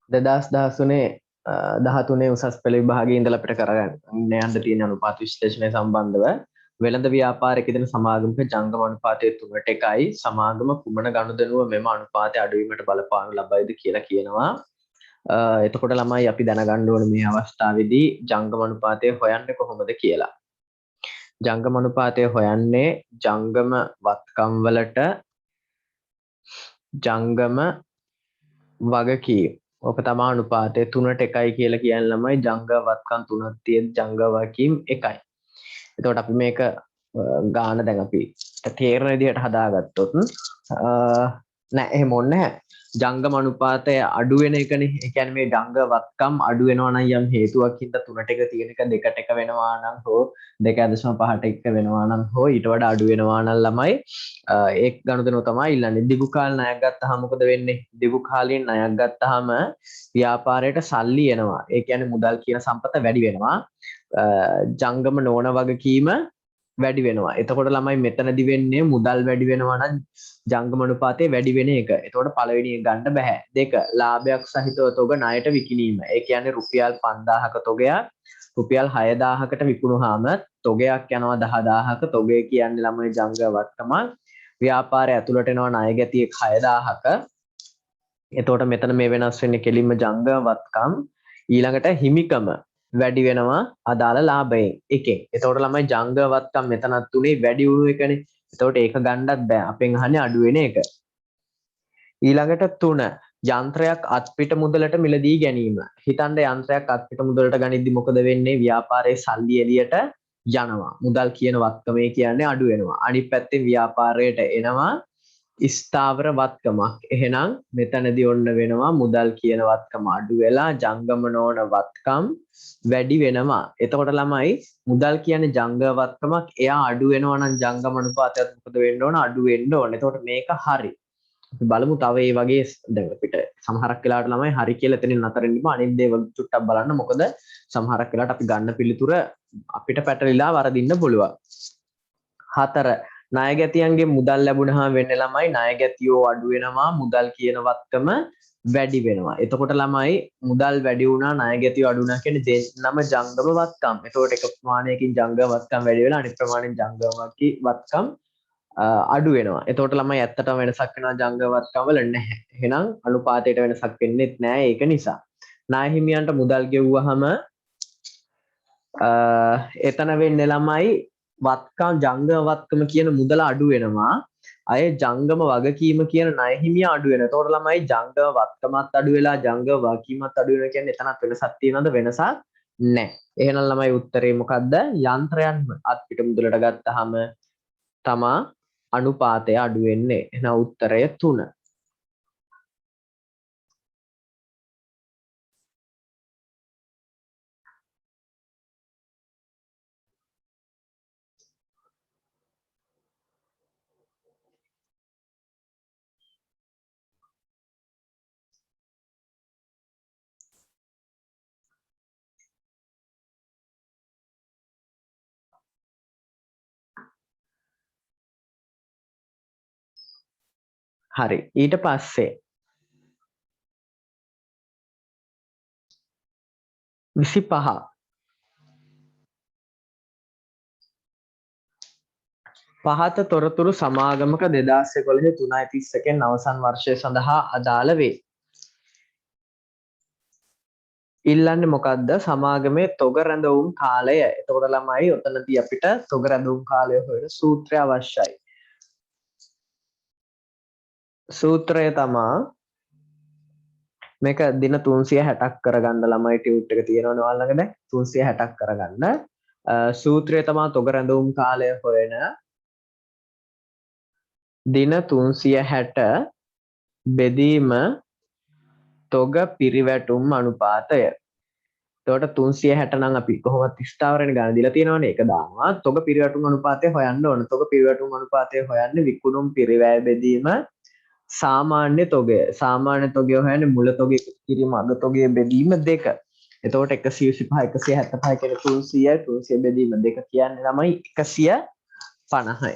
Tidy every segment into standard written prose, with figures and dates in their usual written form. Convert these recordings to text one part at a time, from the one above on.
2013 13 උසස් පෙළ විභාගයේ ඉඳලා අපිට කරගන්න යන්න තියෙන අනුපාත විශ්ලේෂණය සම්බන්ධව වෙළඳ ව්‍යාපාරයක දෙන සමාගමක ජංගම අනුපාතය 3ට 1යි සමාගම කුමන ගනුදෙනුව මෙම අනුපාතය අඩුවීමට බලපානු ලබයිද කියලා කියනවා. එතකොට ළමයි අපි දැනගන්න ඕනේ මේ අවස්ථාවේදී ජංගම අනුපාතය හොයන්නේ කොහොමද කියලා. ජංගම අනුපාතය හොයන්නේ ජංගම වත්කම් වලට ජංගම වගකීම්. ඔක තමයි අනුපාතය 3ට 1යි කියලා කියන්නේ ළමයි ජංගම වත්කම් 3ක් තියෙද්දි ජංගම වගකීම් 1යි. එතකොට අපි මේක ගාන දැන් අපි තේරෙන විදිහට හදාගත්තොත් නෑ එහෙම ඕනේ නැහැ. ජංගම අනුපාතය අඩු වෙන එකනේ. ඒ කියන්නේ මේ ජංගම වත්කම් අඩු වෙනවා නම් යම් හේතුවක් හින්දා 3ට 1 තියෙන එක 2ට 1 වෙනවා නම් හෝ 2.5ට 1 වෙනවා නම් හෝ ඊට වඩා අඩු වෙනවා නම් ළමයි ඒ ගනුදෙනුව තමයි ඉල්ලන්නේ. දිගු කාල ණයක් ගත්තාම මොකද වෙන්නේ? දිගු කාලයෙන් ණයක් ගත්තාම ව්‍යාපාරයට සල්ලි එනවා. ඒ කියන්නේ මුදල් කියන සම්පත වැඩි වෙනවා. ජංගම නොවන වගකීම වැඩි වෙනවා. එතකොට ළමයි මෙතනදි වෙන්නේ මුදල් වැඩි වෙනවා නම් ජංගම අනුපාතය වැඩි වෙන එක. එතකොට පළවෙනි එක ගන්න බෑ. දෙක ලාභයක් සහිතව තොග ණයට විකිණීම. ඒ කියන්නේ රුපියල් 5000ක තොගයක් රුපියල් 6000කට විකුණුවාම තොගයක් යනවා 10000ක. තොගය කියන්නේ ළමයි ජංගම වත්කමක්. ව්‍යාපාරය ඇතුළට එනවා ණය ගැතියෙක් 6000ක. එතකොට මෙතන මේ වෙනස් වෙන්නේ කෙලින්ම ජංගම වත්කම්. ඊළඟට හිමිකම වැඩි වෙනවා අදාළ ලාභයෙන් එකෙන්. එතකොට ළමයි ජංගම වත්කම් මෙතනත් තුනේ වැඩි වුණු එකනේ. එතකොට ඒක ගන්නත් බෑ. අපෙන් අහන්නේ අඩු වෙන එක. ඊළඟට 3 යන්ත්‍රයක් අත්පිට මුදලට මිලදී ගැනීම. හිතන්න යන්ත්‍රයක් අත්පිට මුදලට ගනිද්දි මොකද වෙන්නේ? ව්‍යාපාරයේ සල්ලි එළියට යනවා. මුදල් කියන වත්කමේ කියන්නේ අඩු වෙනවා. අනිත් පැත්තේ ව්‍යාපාරයට එනවා ස්ථාවර වත්කමක්. එහෙනම් මෙතනදී ඔන්න වෙනවා මුදල් කියන වත්කම අඩු වෙලා ජංගම නොවන වත්කම් වැඩි වෙනවා. එතකොට ළමයි මුදල් කියන්නේ ජංගම වත්කමක්. එයා අඩු වෙනවා නම් ජංගම අනුපාතයත් මොකද වෙන්න ඕන? අඩු වෙන්න ඕන. එතකොට මේක හරි. අපි බලමු තව මේ වගේ දැන් අපිට සමහරක් වෙලාවට ළමයි හරි කියලා එතනින් නතර වෙන්න අනිත් දේවල් චුට්ටක් බලන්න. මොකද සමහරක් වෙලාවට අපි ගන්න පිළිතුර අපිට පැටලිලා වරදින්න පුළුවන්. 4 ණයගැතියන්ගේ මුදල් ලැබුණාම වෙන්නේ ළමයි ණයගැතියෝ අඩු වෙනවා මුදල් කියන වත්කම වැඩි වෙනවා. එතකොට ළමයි මුදල් වැඩි වුණා ණයගැතියෝ අඩු වුණා කියන්නේ දෙන්නම ජංගම වත්කම්. එතකොට එක ප්‍රමාණයකින් ජංගම වත්කම් වැඩි වෙලා අනිත් ප්‍රමාණයෙන් ජංගම වත්කම් අඩු වෙනවා. එතකොට ළමයි ඇත්තටම වෙනසක් වෙනවා ජංගම වත්කම් වල නැහැ. එහෙනම් අනුපාතයට වෙනසක් වෙන්නේ නැහැ. ඒක නිසා ණය හිමියන්ට මුදල් ගෙවුවාම එතන වෙන්නේ ළමයි වත්කම් ජංගම වත්කම කියන මුදල අඩු වෙනවා. අය ජංගම වගකීම කියන ණය හිමියා අඩු වෙනවා. එතකොට ළමයි ජංගම වත්කමත් අඩු වෙලා ජංගම වගකීමත් අඩු වෙනවා කියන්නේ එතනත් වෙනසක් තියෙනවද? වෙනසක් නැහැ. එහෙනම් ළමයි උත්තරේ මොකද්ද? යන්ත්‍රයන් අත්පිට මුදලට ගත්තාම තමා අනුපාතය අඩු වෙන්නේ. එහෙනම් උත්තරය 3. හරි. ඊට පස්සේ 25 පහත තොරතුරු සමාගමක 2011 3.31 අවසන් වර්ෂය සඳහා අදාළ වේ. ඉල්ලන්නේ මොකද්ද? සමාගමේ තොග රැඳවුම් කාලය. එතකොට ළමයි ඔතනදී අපිට තොග රැඳවුම් කාලය හොයන සූත්‍රය අවශ්‍යයි. සූත්‍රය තමා මේක දින 360ක් කරගන්න ළමයි ටියුට් එක තියෙනවනේ ඔයාලා ළඟ දැන් 360ක් කරගන්න. සූත්‍රය තමා තොග රැඳවුම් කාලය හොයන දින 360 බෙදීම තොග පිරිවැටුම් අනුපාතය. එතකොට 360 නම් අපි කොහොමද ස්ථාවරණ ගණන් දීලා තියෙනවනේ ඒක දානවා. තොග පිරිවැටුම් අනුපාතය හොයන්න ඕන. තොග පිරිවැටුම් අනුපාතය හොයන්නේ විකුණුම් පිරිවැය බෙදීම සාමාන්‍ය තොගය. සාමාන්‍ය තොගය හොයන්නේ මුල තොගය එකතු කිරීම අග තොගය බෙදීම 2. එතකොට 125 175 කියන 300 බෙදීම 2 කියන්නේ ළමයි 150යි.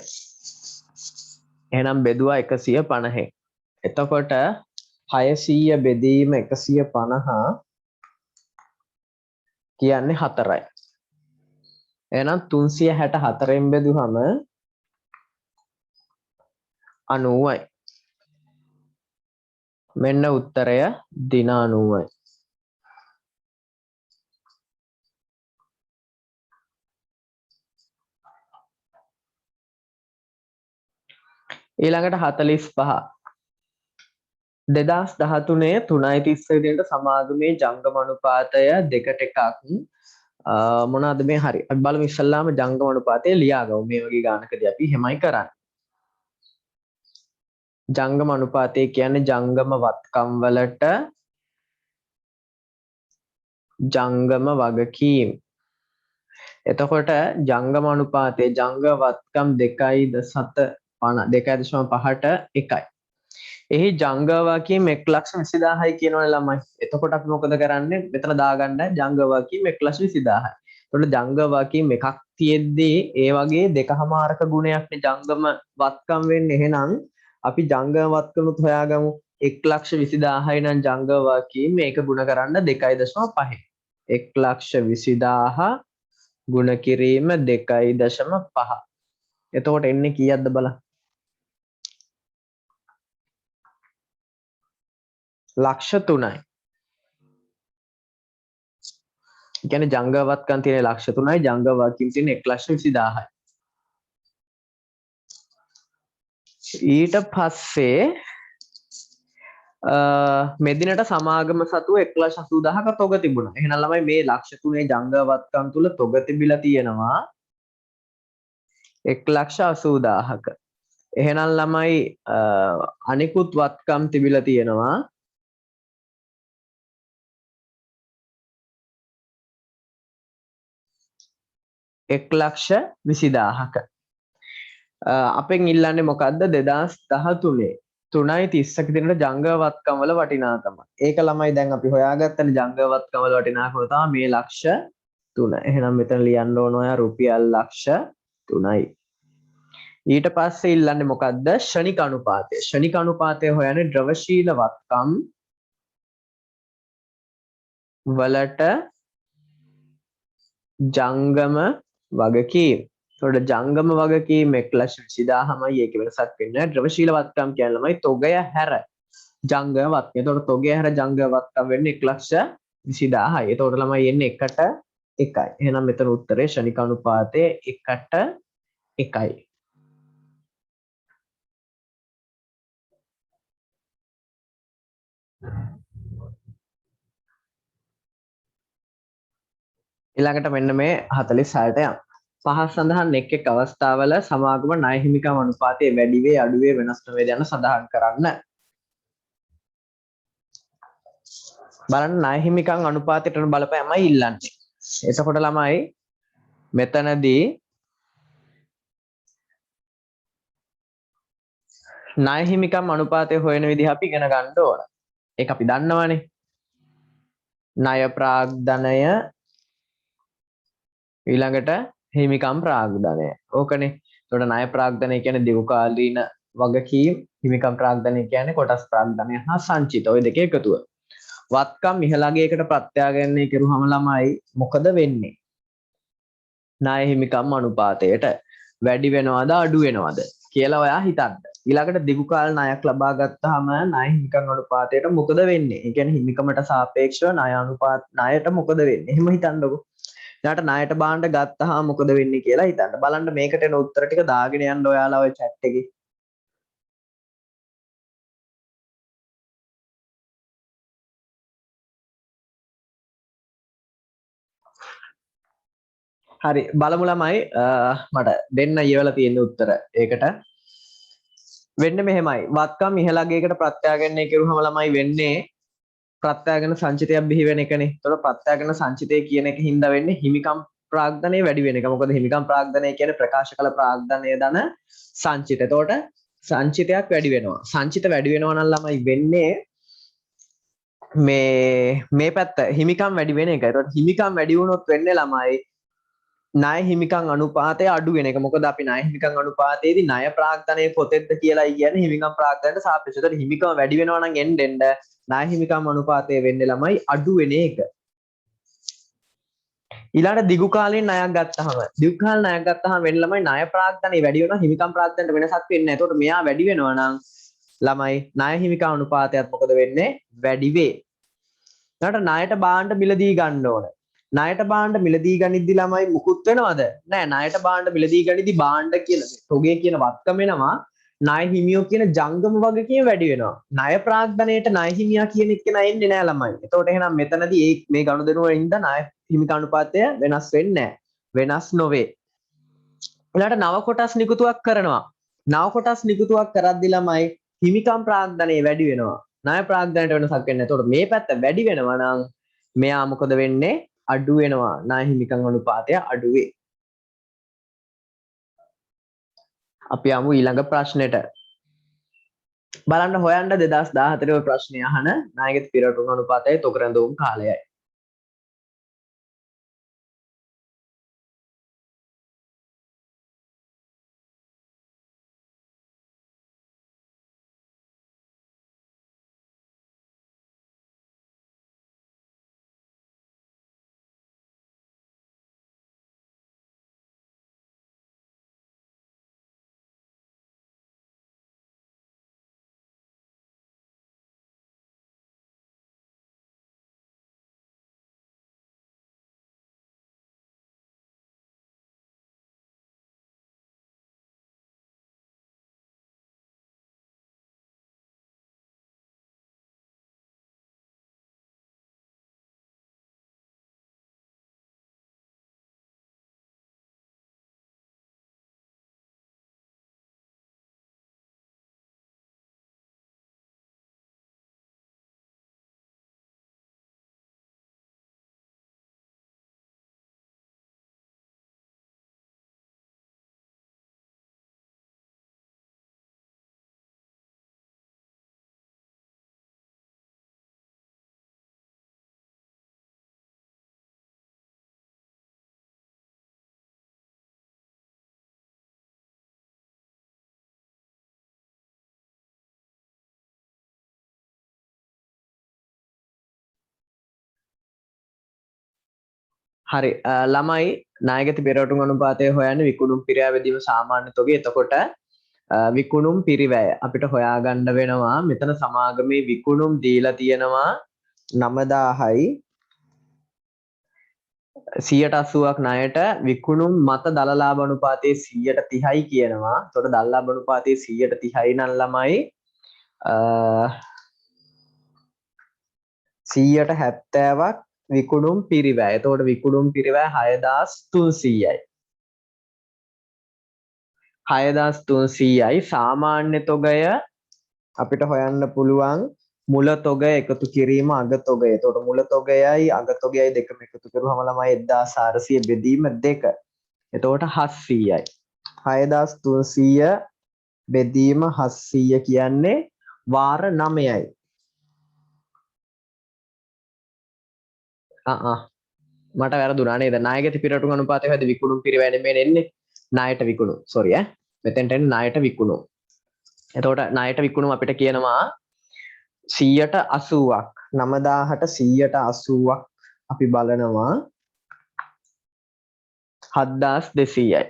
එහෙනම් බෙදුවා 150. එතකොට 600 බෙදීම 150 කියන්නේ 4යි. එහෙනම් 364න් බෙදුවම 90යි. මෙන්න උත්තරය දින 90යි. ඊළඟට 45 2013 3:30 විදිහට සමාගමේ ජංගම අනුපාතය දෙකට එකක් මොනවාද මේ හරි අපි බලමු ඉස්සල්ලාම ජංගම අනුපාතය ලියාගමු මේ වගේ ගානකදී අපි එහෙමයි කරන්නේ ජංගම අනුපාතය කියන්නේ ජංගම වත්කම් වලට ජංගම වගකීම් එතකොට ජංගම අනුපාතයේ ජංග වත්කම් 2.5ට 1යි එහි ජංග වගකීම් 1,20,000යි කියනවනේ ළමයි. එතකොට අපි මොකද කරන්නේ? මෙතන දාගන්න ජංග වගකීම් 1,20,000යි. එතකොට ජංග වගකීම් එකක් තියෙද්දී ඒ වගේ දෙකමාරක ගුණයක්නේ ජංගම වත්කම් වෙන්නේ. එහෙනම් අපි ජංග වත්කමුත් හොයාගමු. 1,20,000යි නම් ජංග වගකීම් මේක ගුණ කරන්න 2.5. 1,20,000 ගුණ කිරීම 2.5. එතකොට එන්නේ කීයක්ද බලන්න. ලක්ෂ 3යි. කියන්නේ ජංග වත්කම් තියෙන ලක්ෂ 3යි ජංග වගකීම් තියෙන 1,20,000යි. ඊට පස්සේ මෙදිනට සමාගම සතුව 1,80,000ක තොග තිබුණා. එහෙනම් ළමයි මේ ලක්ෂ 3ේ ජංග වත්කම් තුල තොග තිබිලා තියෙනවා 1,80,000ක. එහෙනම් ළමයි අනිකුත් වත්කම් තිබිලා තියෙනවා 1,20,000ක. අපෙන් ඉල්ලන්නේ මොකද්ද 2013 3:30ක දිනට ජංග වත්කම් වල වටිනාකම. ඒක ළමයි දැන් අපි හොයාගත්තනේ ජංග වත්කම් වල වටිනාකම තමයි මේ ලක්ෂ 3. එහෙනම් මෙතන ලියන්න ඕන ඔයා රුපියල් ලක්ෂ 3යි. ඊට පස්සේ ඉල්ලන්නේ මොකද්ද ශනික අනුපාතය. ශනික අනුපාතය හොයන්නේ ද්‍රවශීල වත්කම් වලට ජංගම වගකීම්. එතකොට ජංගම වගකීම් 1,20,000යි ඒක වෙනසක් වෙන්නේ නැහැ. ද්‍රවශීල වත්කම් කියන්නේ ළමයි තොගය හැර ජංගම වත්කම්. එතකොට තොගය හැර ජංගම වත්කම් වෙන්නේ 1,20,000යි. එතකොට ළමයි එන්නේ 1ට 1යි. එහෙනම් මෙතන උත්තරේ ශනික අනුපාතය 1ට 1යි. ඊළඟට මෙන්න මේ 46ට යමු. පහත් සඳහන් එක් අවස්ථාවල සමාගම ණය හිමිකම් අනුපාතයේ වැඩි වේ අඩු වේ වෙනස් නොවේද යන සඳහන් කරන්න. බලන්න ණය හිමිකම් අනුපාතයට බලපෑමයි ඉල්ලන්නේ. එතකොට ළමයි මෙතනදී ණය හිමිකම් අනුපාතය හොයන විදිහ අපි ඉගෙන ගන්න ඕන. ඒක අපි දන්නවනේ. ණය ප්‍රාග්ධනය ඊළඟට හිමිකම් ප්‍රාග්ධනය. ඕකනේ. එතකොට ණය ප්‍රාග්ධනය කියන්නේ දීර්ඝකාලීන වගකීම්, හිමිකම් ප්‍රාග්ධනය කියන්නේ කොටස් ප්‍රාග්ධනය හා සංචිත. ওই දෙක එකතුව. වත්කම් ඉහළගේකට ප්‍රත්‍යාගන්නේ කරුවම ළමයි මොකද වෙන්නේ? ණය හිමිකම් අනුපාතයට වැඩි වෙනවද අඩු වෙනවද කියලා ඔයා හිතන්න. ඊළඟට දීර්ඝකාල ණයක් ලබා ගත්තාම ණය හිමිකම් අනුපාතයට මොකද වෙන්නේ? ඒ කියන්නේ හිමිකමට සාපේක්ෂව ණයට මොකද වෙන්නේ? එහෙම හිතන්නකෝ. ඊට ණයට බාණ්ඩ ගත්තාම මොකද වෙන්නේ කියලා හිතන්න. බලන්න මේකට එන උත්තර ටික දාගෙන යන්න ඔයාලා ඔය chat එකේ. හරි බලමු ළමයි මට දෙන්න ඊවලා තියෙන උත්තර. ඒකට වෙන්නේ මෙහෙමයි. වත්කම් ඉහළගේකට ප්‍රත්‍යාගන්නේ කරුවම ළමයි වෙන්නේ ප්‍රත්‍යාගන සංචිතයක් බිහි වෙන එකනේ. ඒතකොට ප්‍රත්‍යාගන සංචිතය කියන එක හින්දා වෙන්නේ හිමිකම් ප්‍රාග්ධනය වැඩි වෙන එක. මොකද හිමිකම් ප්‍රාග්ධනය කියන්නේ ප්‍රකාශ කළ ප්‍රාග්ධනය දන සංචිත. එතකොට සංචිතයක් වැඩි වෙනවා. සංචිත වැඩි වෙනවා නම් ළමයි වෙන්නේ මේ පැත්ත හිමිකම් වැඩි වෙන එක. ඒතකොට හිමිකම් වැඩි වුණොත් වෙන්නේ ළමයි ණය හිමිකම් අනුපාතය අඩු වෙන එක. මොකද අපි ණය හිමිකම් අනුපාතයේදී ණය ප්‍රාග්ධනය පොතෙද්ද කියලායි කියන්නේ හිමිකම් ප්‍රාග්ධනයට සාපේක්ෂව. ඒතකොට හිමිකම වැඩි වෙනවා නම් එන්න ණය හිමිකම් අනුපාතය වෙන්නේ ළමයි අඩු වෙන එක. ඊළඟට දිගු කාලීන ණයක් ගත්තාම වෙන ළමයි ණය ප්‍රාග්ධනය වැඩි වෙනවා හිමිකම් ප්‍රාග්ධනයට වෙනසක් වෙන්නේ නැහැ. ඒතකොට මෙයා වැඩි වෙනවා නම් ළමයි ණය හිමිකම් අනුපාතයත් මොකද වෙන්නේ? වැඩි වේ. ඊළඟට ණයට භාණ්ඩ මිලදී ගන්න ඕන. ණයට භාණ්ඩ මිලදී ගනිද්දි ළමයි මුකුත් වෙනවද? නෑ. ණයට භාණ්ඩ මිලදී ගනිද්දි භාණ්ඩ කියන තොගේ කියන වත්කම වෙනවා. ණය හිමියෝ කියන ජංගම වගකීම වැඩි වෙනවා. ණය ප්‍රාග්ධනයට ණය හිමියා කියන එක නෑ එන්නේ නෑ ළමයි. එතකොට එහෙනම් මෙතනදී මේ ගනුදෙනුව වලින්ද ණය හිමිකම් අනුපාතය වෙනස් වෙන්නේ නෑ. වෙනස් නොවේ. ඊළඟට නව කොටස් නිකුතුවක් කරනවා. නව කොටස් නිකුතුවක් කරද්දි ළමයි හිමිකම් ප්‍රාග්ධනය වැඩි වෙනවා. ණය ප්‍රාග්ධනයට වෙනසක් වෙන්නේ නැහැ. එතකොට මේ පැත්ත වැඩි වෙනවා නම් මෙයා මොකද වෙන්නේ? අඩු වෙනවා. ණය හිමිකම් අනුපාතය අඩු වේ. අපි යමු ඊළඟ ප්‍රශ්නෙට. බලන්න හොයන්න 2014 ඔය ප්‍රශ්නේ අහන ණයගැති පිරවටුම් අනුපාතයයි තොග රැඳවුම් කාලයයි. හරි ළමයි ණයගැති පිරවටුම් අනුපාතය හොයන්නේ විකුණුම් පිරෑ වැදීම සාමාන්‍ය තොගේ. එතකොට විකුණුම් පිරිවැය අපිට හොයාගන්න වෙනවා. මෙතන සමාගමේ විකුණුම් දීලා තියෙනවා 9000යි 180ක් ණයට විකුණුම් මත දල ලාභ අනුපාතයේ 130යි කියනවා. එතකොට දල ලාභ අනුපාතයේ 130යි නම් ළමයි 170ක් විකුණුම් පිරිවැය. එතකොට විකුණුම් පිරිවැය 6300යි. 6300යි සාමාන්‍ය තොගය අපිට හොයන්න පුළුවන් මුල තොගය එකතු කිරීම අග තොගය. එතකොට මුල තොගයයි අග තොගයයි දෙකම එකතු කරුවම ළමයි 1400 බෙදීම 2. එතකොට 700යි. 6300 බෙදීම 700 කියන්නේ වාර 9යි. මට වැරදුනා නේද? ණයගැති පිරවටුම් අනුපාතය හොයද්දී විකුණුම් පිරිවැය නෙමෙයි එන්නේ. ණයට විකුණුම්. සෝරි මෙතෙන්ට එන්නේ ණයට විකුණුම්. එතකොට ණයට විකුණුම් අපිට කියනවා 180ක් 9000ට 180ක් අපි බලනවා 7200යි.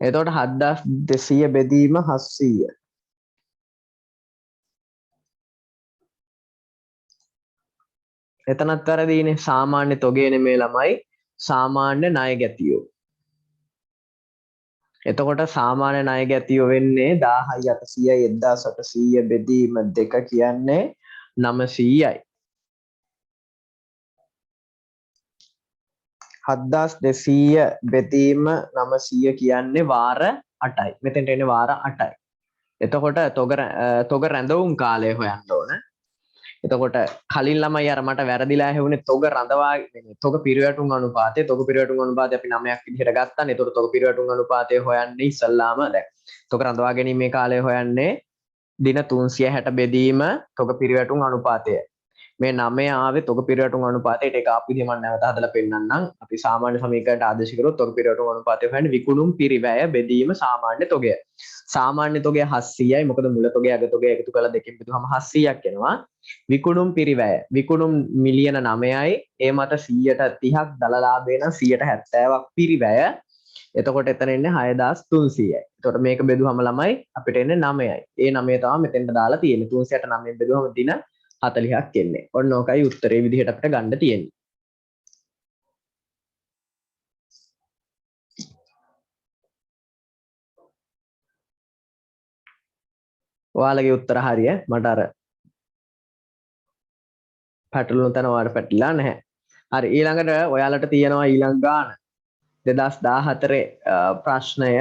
එතකොට 7200 බෙදීම 700. එතනත් වැරදීනේ. සාමාන්‍ය තොගේ නෙමෙයි ළමයි සාමාන්‍ය ණය ගැතියෝ. එතකොට සාමාන්‍ය ණය ගැතියෝ වෙන්නේ 10800යි 1800 බෙදීම 2 කියන්නේ 900යි. 7200 බෙදීම 900 කියන්නේ වාර 8යි. මෙතෙන්ට එන්නේ වාර 8යි. එතකොට තොග රැඳවුම් කාලය හොයන්න ඕන. එතකොට කලින් ළමයි අර මට වැරදිලා ඇහුනේ තොග රඳවා තොග පිරිවැටුම් අනුපාතය. තොග පිරිවැටුම් අනුපාතය අපි 9ක් විදිහට ගත්තානේ. එතකොට තොග පිරිවැටුම් අනුපාතය හොයන්නේ ඉස්සල්ලාම දැන් තොග රඳවා ගැනීමේ කාලය හොයන්නේ දින 360 බෙදීම තොග පිරිවැටුම් අනුපාතය. මේ 9 ආවේ තොග පිරවටුම් අනුපාතයට ඒක ආපු විදිහ මම නැවත හදලා පෙන්නන්නම්. අපි සාමාන්‍ය සමීකරණයට ආදේශ කරොත් තොග පිරවටුම් අනුපාතය හොයන්නේ විකුණුම් පිරිවැය බෙදීම සාමාන්‍ය තොගය. සාමාන්‍ය තොගය 700යි. මොකද මුල තොගය අග තොගය එකතු කරලා දෙකෙන් බෙදුවම 700ක් එනවා. විකුණුම් පිරිවැය විකුණුම් මිලියන 9යි. ඒ මත 130ක් දල ලාභය නම් 170ක් පිරිවැය. එතකොට එතන එන්නේ 6300යි. එතකොට මේක බෙදුවම ළමයි අපිට එන්නේ 9යි. ඒ 9 තමයි මෙතෙන්ට දාලා තියෙන්නේ. 369 බෙදුවම දින 40ක් එන්නේ. ඔන්න ඕකයි උත්තරේ විදිහට අපිට ගන්න තියෙන්නේ. ඔයාලගේ උත්තර හරිය. මට අර පැටළුණු තැන ඔයාලට පැටලිලා නැහැ. හරි ඊළඟට ඔයාලට තියෙනවා ඊළඟ ගාන 2014 ප්‍රශ්නය.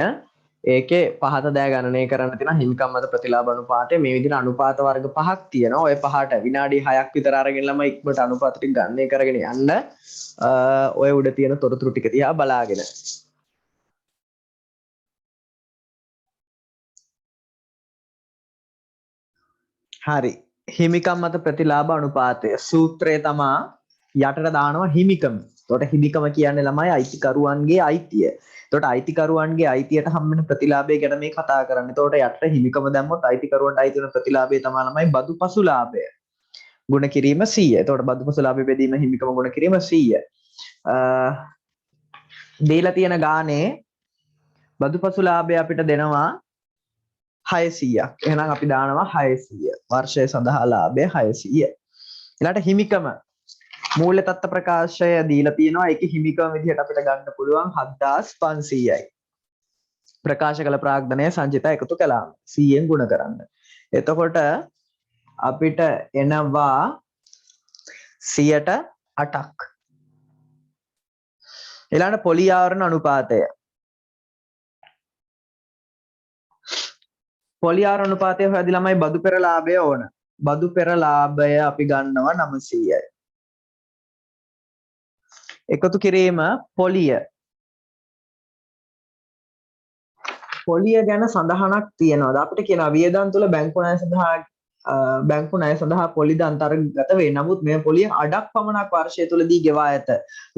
ඒකේ පහත දෑ ගණනය කරන්න තියෙන හිමිකම් මත ප්‍රතිලාභ අනුපාතය මේ විදිහට අනුපාත වර්ග පහක් තියෙනවා. ඔය පහට විනාඩි 6ක් විතර අරගෙන ළමයි ඉක්මනට අනුපාත ටික ගණනය කරගෙන යන්න. ඔය උඩ තියෙන තොරතුරු ටික දිහා බලාගෙන. හරි. හිමිකම් මත ප්‍රතිලාභ අනුපාතය සූත්‍රය තමා යටට දානවා හිමිකම. එතකොට හිමිකම කියන්නේ ළමයි අයිතිකරුවන්ගේ අයිතිය. එතකොට අයිතිකරුවන්ගේ අයිතියට හම්බෙන ප්‍රතිලාභය ගැන මේ කතා කරන්නේ. එතකොට යටට හිමිකම දැම්මොත් අයිතිකරුවන්ට අයිති වෙන ප්‍රතිලාභය තමයි ළමයි බදුපසු ලාභය. ගුණ කිරීම 100. එතකොට බදුපසු ලාභය බෙදීම හිමිකම ගුණ කිරීම 100. දීලා තියෙන ගානේ බදුපසු ලාභය අපිට දෙනවා 600ක්. එහෙනම් අපි දානවා 600. වර්ෂය සඳහා ලාභය 600. ඊළඟට හිමිකම මූල්‍ය තත්ත්ව ප්‍රකාශය දීලා තියෙනවා. ඒකේ හිමිකම විදිහට අපිට ගන්න පුළුවන් 7500යි. ප්‍රකාශ කළ ප්‍රාග්ධනය සංචිත එකතු කළාම 100ෙන් ගුණ කරන්න. එතකොට අපිට එනවා 108ක්. ඊළඟට පොලි ආවරණ අනුපාතය. පොලි ආවරණ අනුපාතය හොයදී ළමයි බදු පෙර ලාභය ඕන. බදු පෙර ලාභය අපි ගන්නවා 900යි. එකතු කිරීම පොලිය. පොලිය ගැන සඳහනක් තියෙනවා. අපිට කියනවා වියදම් තුල බැංකු ණය සඳහා පොලිද අන්තර්ගත වේ. නමුත් මේ පොලිය අඩක් පමණක් වර්ෂය තුලදී ගෙවා ඇත.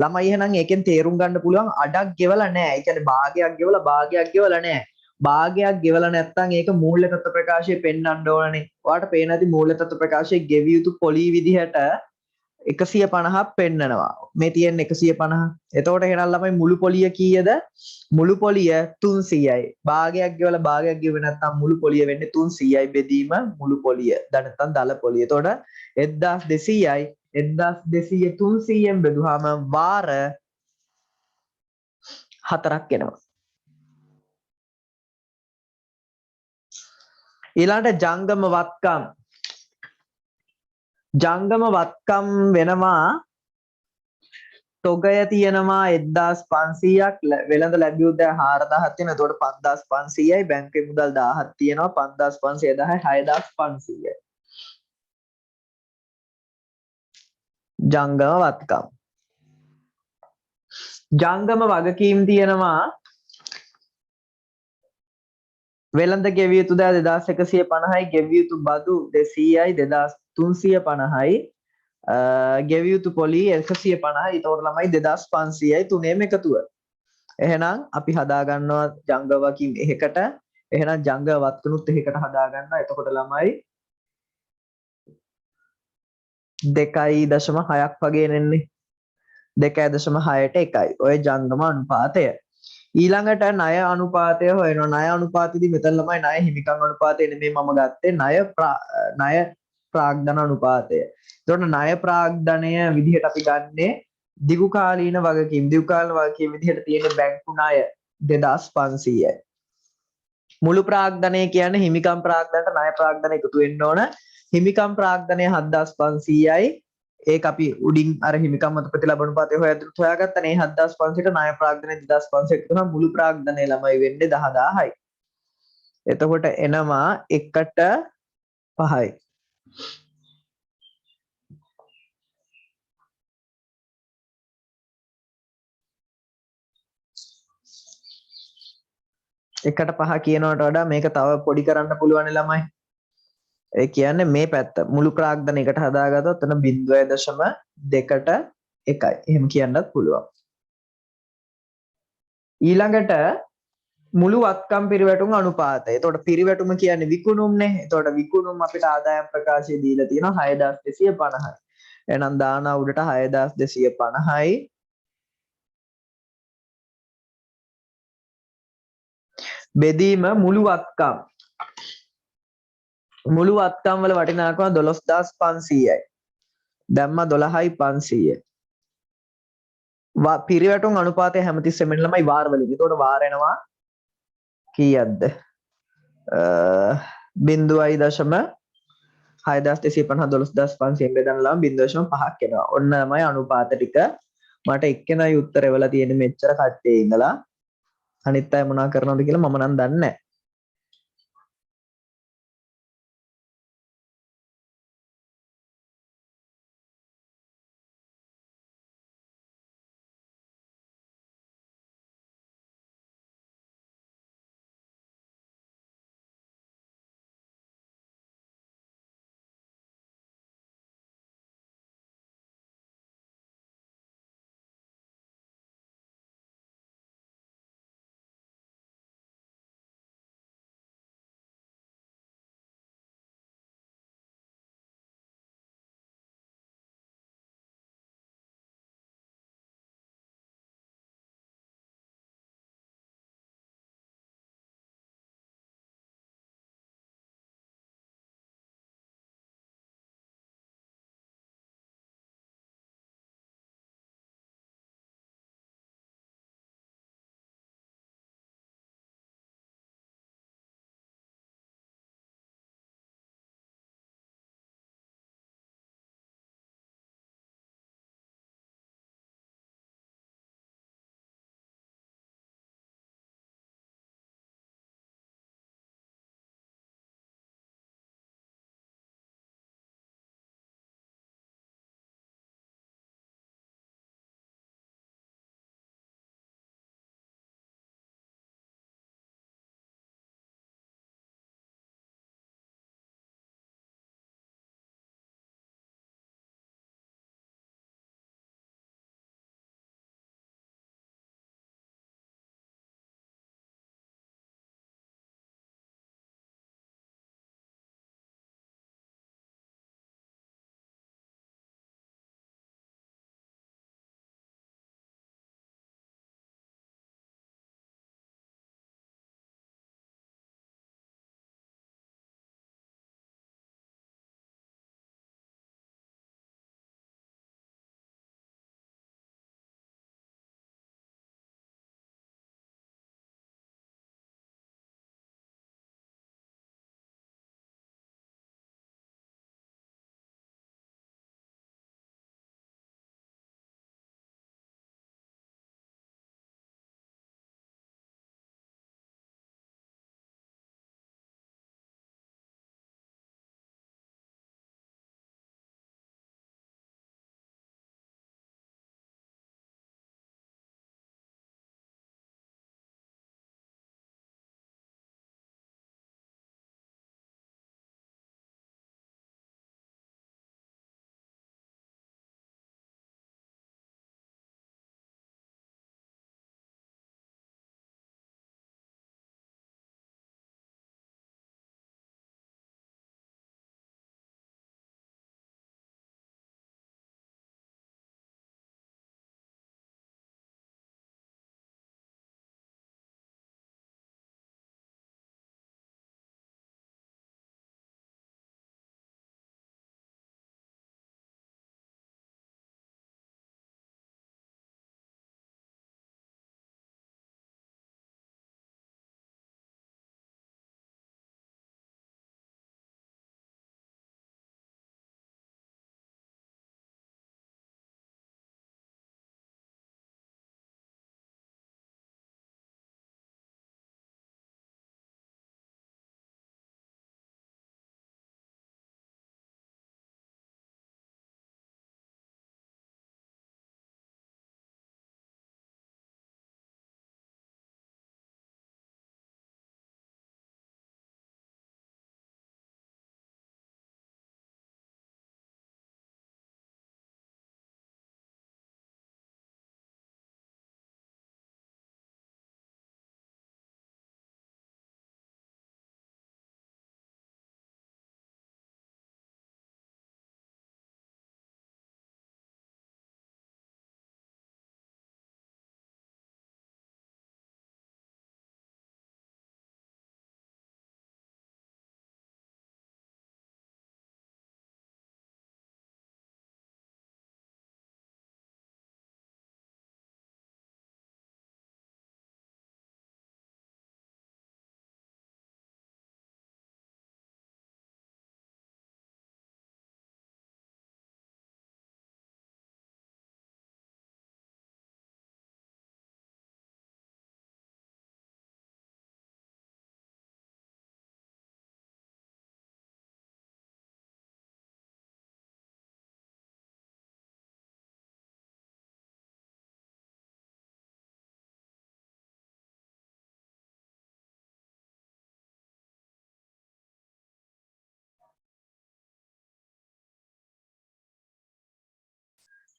ළමයි එහෙනම් ඒකෙන් තේරුම් ගන්න පුළුවන් අඩක් ගෙවලා නැහැ. ඒ කියන්නේ භාගයක් ගෙවලා භාගයක් ගෙවලා නැහැ. භාගයක් ගෙවලා නැත්නම් ඒක මූල්‍ය තත්ත්ව ප්‍රකාශයේ පෙන්වන්න ඕනනේ. ඔයාලට පේන ඇති මූල්‍ය තත්ත්ව ප්‍රකාශයේ ගෙවිය යුතු පොලි විදිහට 150ක් පෙන්නනවා. මේ තියෙන 150. එතකොට එහෙනම් ළමයි මුළු පොලිය කීයද? මුළු පොලිය 300යි. භාගයක් ගෙවලා භාගයක් ගෙවුවේ නැත්නම් මුළු පොලිය වෙන්නේ 300යි බෙදීම මුළු පොලිය. දැන් නැත්නම් දල පොලිය. එතකොට 1200යි. 1200 300ෙන් බෙදුවාම වාර 4ක් එනවා. ඊළඟට ජංගම වත්කම්. ජංගම වත්කම් වෙනවා තොගය තියෙනවා 1500ක් වෙළඳ ලැබියුත් 4000ක් තියෙනවා. එතකොට 5500යි බැංකුවේ මුදල් 1000ක් තියෙනවා. 5500 10 6500යි. ජංගම වත්කම්. ජංගම වගකීම් තියෙනවා වෙළඳ ගෙවිය යුතු 2150යි ගෙවිය යුතු බදු 200යි 2350යි ගෙවිය යුතු පොලි 150යි. ඒතකොට ළමයි 2500යි තුනේම එකතුව. එහෙනම් අපි හදා ගන්නවා ජංග වගකීම් එකකට. එහෙනම් ජංග වත්කනුත් එකකට හදා ගන්නවා. එතකොට ළමයි 2.6ක් වගේ නෙන්නේ. 2.6ට 1යි. ඔය ජංගම අනුපාතය. ඊළඟට ණය අනුපාතය හොයනවා. ණය අනුපාතයේදී මෙතන ළමයි ණය හිමිකම් අනුපාතය නෙමෙයි මම ගත්තේ ණය ප්‍රාග්ධන අනුපාතය. එතකොට ණය ප්‍රාග්ධනය විදිහට අපි ගන්නේ දිගු කාලීන වගකීම්. දිගු කාලීන වගකීම් විදිහට තියෙන බැංකු ණය 2500යි. මුළු ප්‍රාග්ධනය කියන්නේ හිමිකම් ප්‍රාග්ධනට ණය ප්‍රාග්ධන එකතු වෙන්න ඕන. හිමිකම් ප්‍රාග්ධනය 7500යි. ඒක අපි උඩින් අර හිමිකම් මත ප්‍රතිලාභ අනුපාතය හොයාගත්තනේ 7500ට ණය ප්‍රාග්ධනය 2500 එකතු කරා මුළු ප්‍රාග්ධනය ළමයි වෙන්නේ 10000යි. එතකොට එනවා 1ට 5යි. එකට 5 කියනවට වඩා මේක තව පොඩි කරන්න පුළුවන් ළමයි. ඒ කියන්නේ මේ පැත්ත මුළු ප්‍රාග්ධන එකට හදාගත්තොත් එතන 0.2ට 1යි. එහෙම කියන්නත් පුළුවන්. ඊළඟට මුළු වත්කම් පිරිවැටුම් අනුපාතය. එතකොට පිරිවැටුම කියන්නේ විකුණුම්නේ. එතකොට විකුණුම් අපිට ආදායම් ප්‍රකාශය දීලා තියෙනවා 6250යි. එහෙනම් දාන උඩට 6250යි. බෙදීම මුළු වත්කම්. මුළු වත්කම් වල වටිනාකම 12500යි. දැම්ම 12500. පිරිවැටුම් අනුපාතය හැමතිස්සෙම එන්න ළමයි වාර වලින්. එතකොට වාර එනවා කීයක්ද? 0.6250 බෙදන්න 0.5ක් එනවා. ඔන්න තමයි අනුපාත ටික. මට එක්කෙනයි උත්තර එවලා තියෙන්නේ මෙච්චර කට්ටිය ඉඳලා. අනිත් අය මොනා කරනවද කියලා මම නම් දන්නේ නැහැ.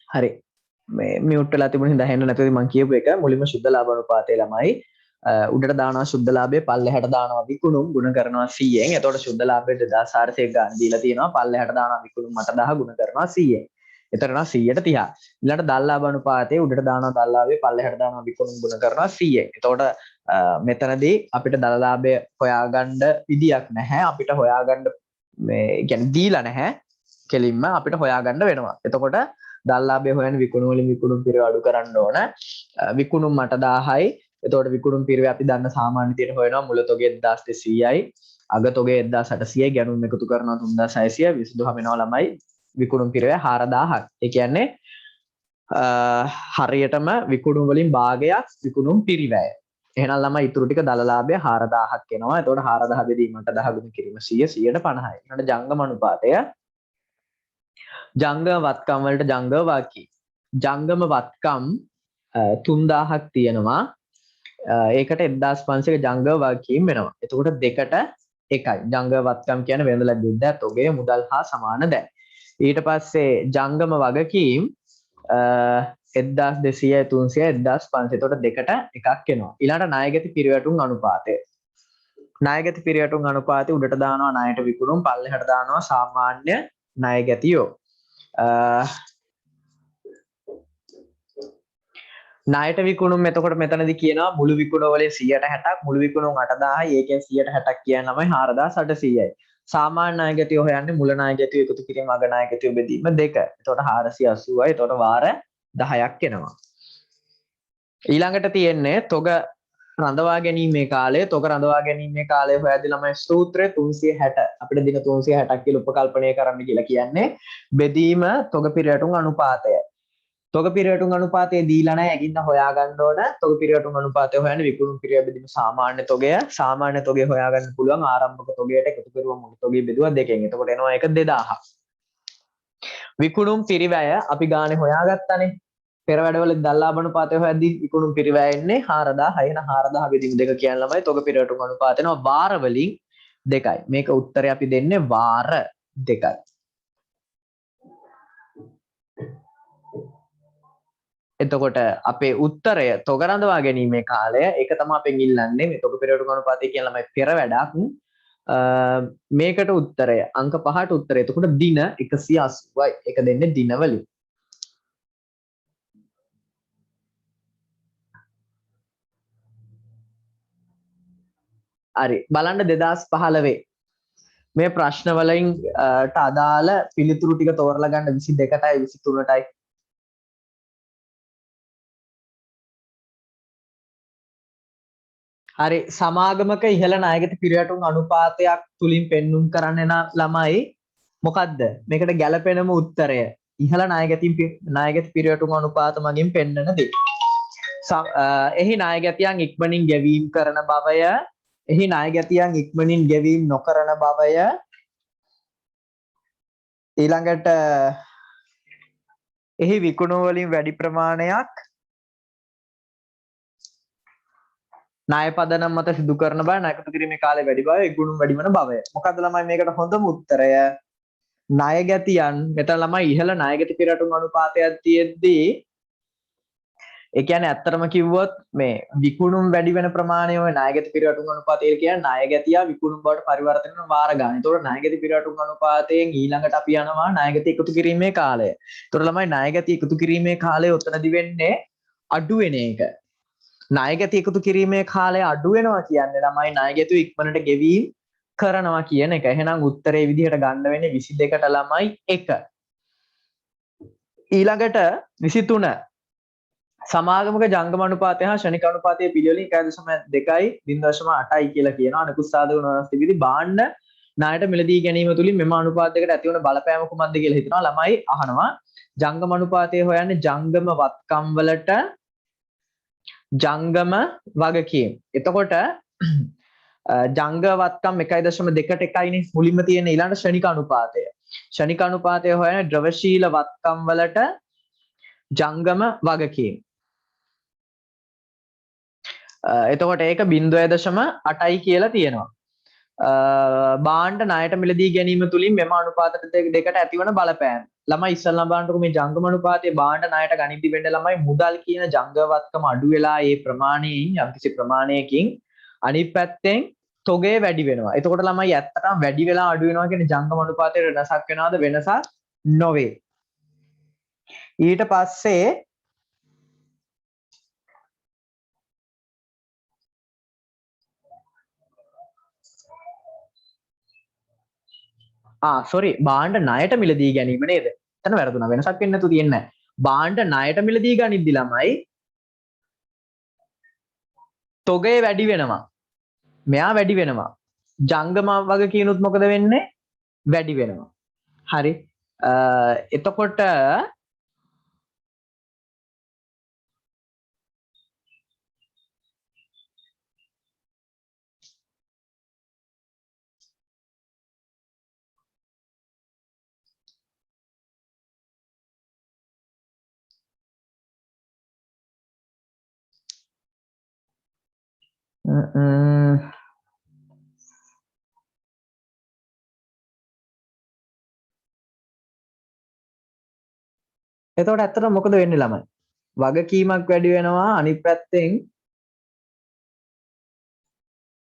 හරි මේ මියුට් වෙලා තිබුණ හින්දා හෙන්න නැතුව මම කියපු එක මුලින්ම සුද්ධ ලාභ අනුපාතය ළමයි උඩට දානවා සුද්ධ ලාභය පල්ලෙහාට දානවා විකුණුම් ගුණ කරනවා 100ෙන්. එතකොට සුද්ධ ලාභය 2400 ගන්න දීලා තියෙනවා පල්ලෙහාට දානවා විකුණුම් 8000 ගුණ කරනවා 100ෙන්. එතන 100ට 30. ඊළඟට දල් ලාභ අනුපාතය උඩට දානවා දල් ලාභය පල්ලෙහාට දානවා විකුණුම් ගුණ කරනවා 100ෙන්. එතකොට මෙතනදී අපිට දල ලාභය හොයාගන්න විදියක් නැහැ. අපිට හොයාගන්න මේ කියන්නේ දීලා නැහැ. කෙලින්ම අපිට හොයාගන්න වෙනවා. එතකොට දල් ලාභය හොයන විකුණු වලින් විකුණුම් පිරව අඩු කරන්න ඕන. විකුණුම් 8000යි. එතකොට විකුණුම් පිරව අපි දන්න සාමාන්‍ය විදිහට හොයනවා මුල තොගේ 1200යි. අග තොගේ 1800යි. ගැනුම් එකතු කරනවා 3600. විසඳුම වෙනවා ළමයි විකුණුම් පිරව 4000ක්. ඒ කියන්නේ හරියටම විකුණුම් වලින් භාගයක් විකුණුම් පිරිවැය. එහෙනම් ළමයි ඉතුරු ටික දල ලාභය 4000ක් එනවා. එතකොට 4000 බෙදීමට 10 ගුණ කිරීම 100 100ට 50යි. ඊළඟට ජංගම අනුපාතය ජංගම වත්කම් වලට ජංගම වාක්‍ය. ජංගම වත්කම් 3000ක් තියෙනවා. ඒකට 1500 ජංගම වාක්‍යම් වෙනවා. එතකොට දෙකට එකයි. ජංගම වත්කම් කියන්නේ වෙළඳ ලැබෙද්දී තොගේ මුදල් හා සමාන දැන්. ඊට පස්සේ ජංගම වගකීම් 1200 300 1500. එතකොට දෙකට එකක් එනවා. ඊළඟට ණයගැති පිරිවැටුම් අනුපාතය. ණයගැති පිරිවැටුම් අනුපාතය උඩට දානවා ණයට විකුණුම් පල්ලෙහාට දානවා සාමාන්‍ය ණයගැතියෝ. ණයට විකුණුම් එතකොට මෙතනදී කියනවා මුළු විකුණුම වලින් 160ක් මුළු විකුණුම් 8000යි ඒකෙන් 160ක් කියන ළමයි 4800යි. සාමාන්‍ය ණයගැතිය හොයන්නේ මුල ණයගැතිය එකතු කිරීම අග ණයගැතිය බෙදීම දෙක. එතකොට 480යි. එතකොට වාර 10ක් එනවා. ඊළඟට තියෙන්නේ තොග රඳවා ගැනීමේ කාලය. තොග රඳවා ගැනීමේ කාලය හොයද්දී ළමයි සූත්‍රය 360 අපිට දින 360ක් කියලා උපකල්පනය කරන්න කියලා කියන්නේ බෙදීම තොග පිරිවැටුම් අනුපාතය. තොග පිරිවැටුම් අනුපාතය දීලා නැහැ. ඒකින්ද හොයාගන්න ඕන තොග පිරිවැටුම් අනුපාතය හොයන්නේ විකුණුම් පිරිවැය බෙදීම සාමාන්‍ය තොගය. සාමාන්‍ය තොගය හොයාගන්න පුළුවන් ආරම්භක තොගයට එකතු කරුවා මුළු තොගය බෙදුවා දෙකෙන්. එතකොට එනවා ඒක 2000ක්. විකුණුම් පිරිවැය අපි ගානේ හොයාගත්තානේ. පෙර වැඩවල දල් ලාභ අනුපාතය හොයද්දී විකුණුම් පිරිවැය එන්නේ 4000. එන 4000 බෙදීම දෙක කියන ළමයි තොග පිරිවැටුම් අනුපාතය එනවා වාර වලින් දෙකයි. මේක උත්තරය අපි දෙන්නේ වාර දෙකයි. එතකොට අපේ උත්තරය තොග රඳවා ගැනීමේ කාලය ඒක තමයි අපෙන් ඉල්ලන්නේ මේ තොග පිරිවැටුම් අනුපාතය කියන ළමයි පෙර වැඩක්. මේකට උත්තරය අංක 5ට උත්තරය. එතකොට දින 180යි. ඒක දෙන්නේ දිනවලින්. හරි බලන්න 2015 මේ ප්‍රශ්න වලින් අදාළ පිළිතුරු ටික තෝරලා ගන්න 22ටයි 23ටයි. හරි සමාගමක ඉහළ ණයගැති පිරිවැටුම් අනුපාතයක් තුලින් පෙන්눔 කරන්න ළමයි මොකද්ද මේකට ගැළපෙනම උත්තරය ඉහළ ණයගැති පිරිවැටුම් අනුපාත මගින් පෙන්වන දේ. එහි ණයගැතියන් ඉක්මනින් ගෙවීම කරන බවය එහි ණයගැතියන් ඉක්මනින් ගෙවීම නොකරන බවය ඊළඟට එහි විකුණු වලින් වැඩි ප්‍රමාණයක් ණය පදනම් මත සිදු කරන බව ණයකතු කිරීමේ කාලය වැඩි බව විකුණුම් වැඩි වන බවය. මොකද්ද ළමයි මේකට හොඳම උත්තරය? ණයගැතියන් මෙතන ළමයි ඉහළ ණයගැති පිරිවැටුම් අනුපාතයක් තියෙද්දී ඒ කියන්නේ ඇත්තටම කිව්වොත් මේ විකුණුම් වැඩි වෙන ප්‍රමාණය ඔය ණයගැති පිරිවැටුම් අනුපාතය කියන්නේ ණයගැතිය විකුණුම් බවට පරිවර්තන වෙන වාර ගන්න. ඒතකොට ණයගැති පිරිවැටුම් අනුපාතයෙන් ඊළඟට අපි යනවා ණයගැති එකතු කිරීමේ කාලය. ඒතකොට ළමයි ණයගැති එකතු කිරීමේ කාලය උතනදි වෙන්නේ අඩු වෙන එක. ණයගැති එකතු කිරීමේ කාලය අඩු වෙනවා කියන්නේ ළමයි ණයගැතිය ඉක්මනට ගෙවීම කරනවා කියන එක. එහෙනම් උත්තරේ විදිහට ගන්න වෙන්නේ 22ට ළමයි 1. ඊළඟට 23 සමාගමක ජංගම අනුපාතය හා ශනික අනුපාතයේ පිළිවෙලින් 1.2යි 0.8යි කියලා කියනවා. අනිකුත් සාධක නොනස්තිවිදි බාණ්ඩ ණයට මිලදී ගැනීම තුලින් මෙම අනුපාත දෙකට ඇති වන බලපෑම කුමක්ද කියලා හිතනවා. ළමයි අහනවා ජංගම අනුපාතය හොයන්නේ ජංගම වත්කම් වලට ජංගම වගකීම්. එතකොට ජංග වත්කම් 1.2ට එකයිනේ මුලින්ම තියෙන ඊළඟ ශනික අනුපාතය. ශනික අනුපාතය හොයන්නේ ද්‍රවශීල වත්කම් වලට ජංගම වගකීම්. එතකොට ඒක 0.8යි කියලා තියෙනවා. බාණ්ඩ ණයට මිලදී ගැනීම තුලින් මෙම අනුපාත දෙකට ඇතිවන බලපෑම. ළමයි ඉස්සල්ලා බලන්නකො මේ ජංගම අනුපාතයේ බාණ්ඩ ණයට ගනිද්දි වෙන්න ළමයි මුදල් කියන ජංගවත්කම අඩු වෙලා ඒ ප්‍රමාණයෙන් යම්කිසි ප්‍රමාණයකින් අනිත් පැත්තෙන් තොගය වැඩි වෙනවා. එතකොට ළමයි ඇත්තටම වැඩි වෙලා අඩු වෙනවා කියන්නේ ජංගම අනුපාතයේ වෙනසක් වෙනවද? වෙනසක් නොවේ. ඊට පස්සේ සොරි බාණ්ඩ ණයට මිලදී ගැනීම නේද? එතන වැරදුනා. වෙනසක් වෙන්නේ නැතු තියෙන්නේ නැහැ. බාණ්ඩ ණයට මිලදී ගනිද්දි ළමයි තොගය වැඩි වෙනවා. මෙයා වැඩි වෙනවා. ජංගම වගකීනුත් මොකද වෙන්නේ? වැඩි වෙනවා. හරි. එතකොට එතකොට ඇත්තට මොකද වෙන්නේ ළමයි? වගකීමක් වැඩි වෙනවා අනිත් පැත්තෙන්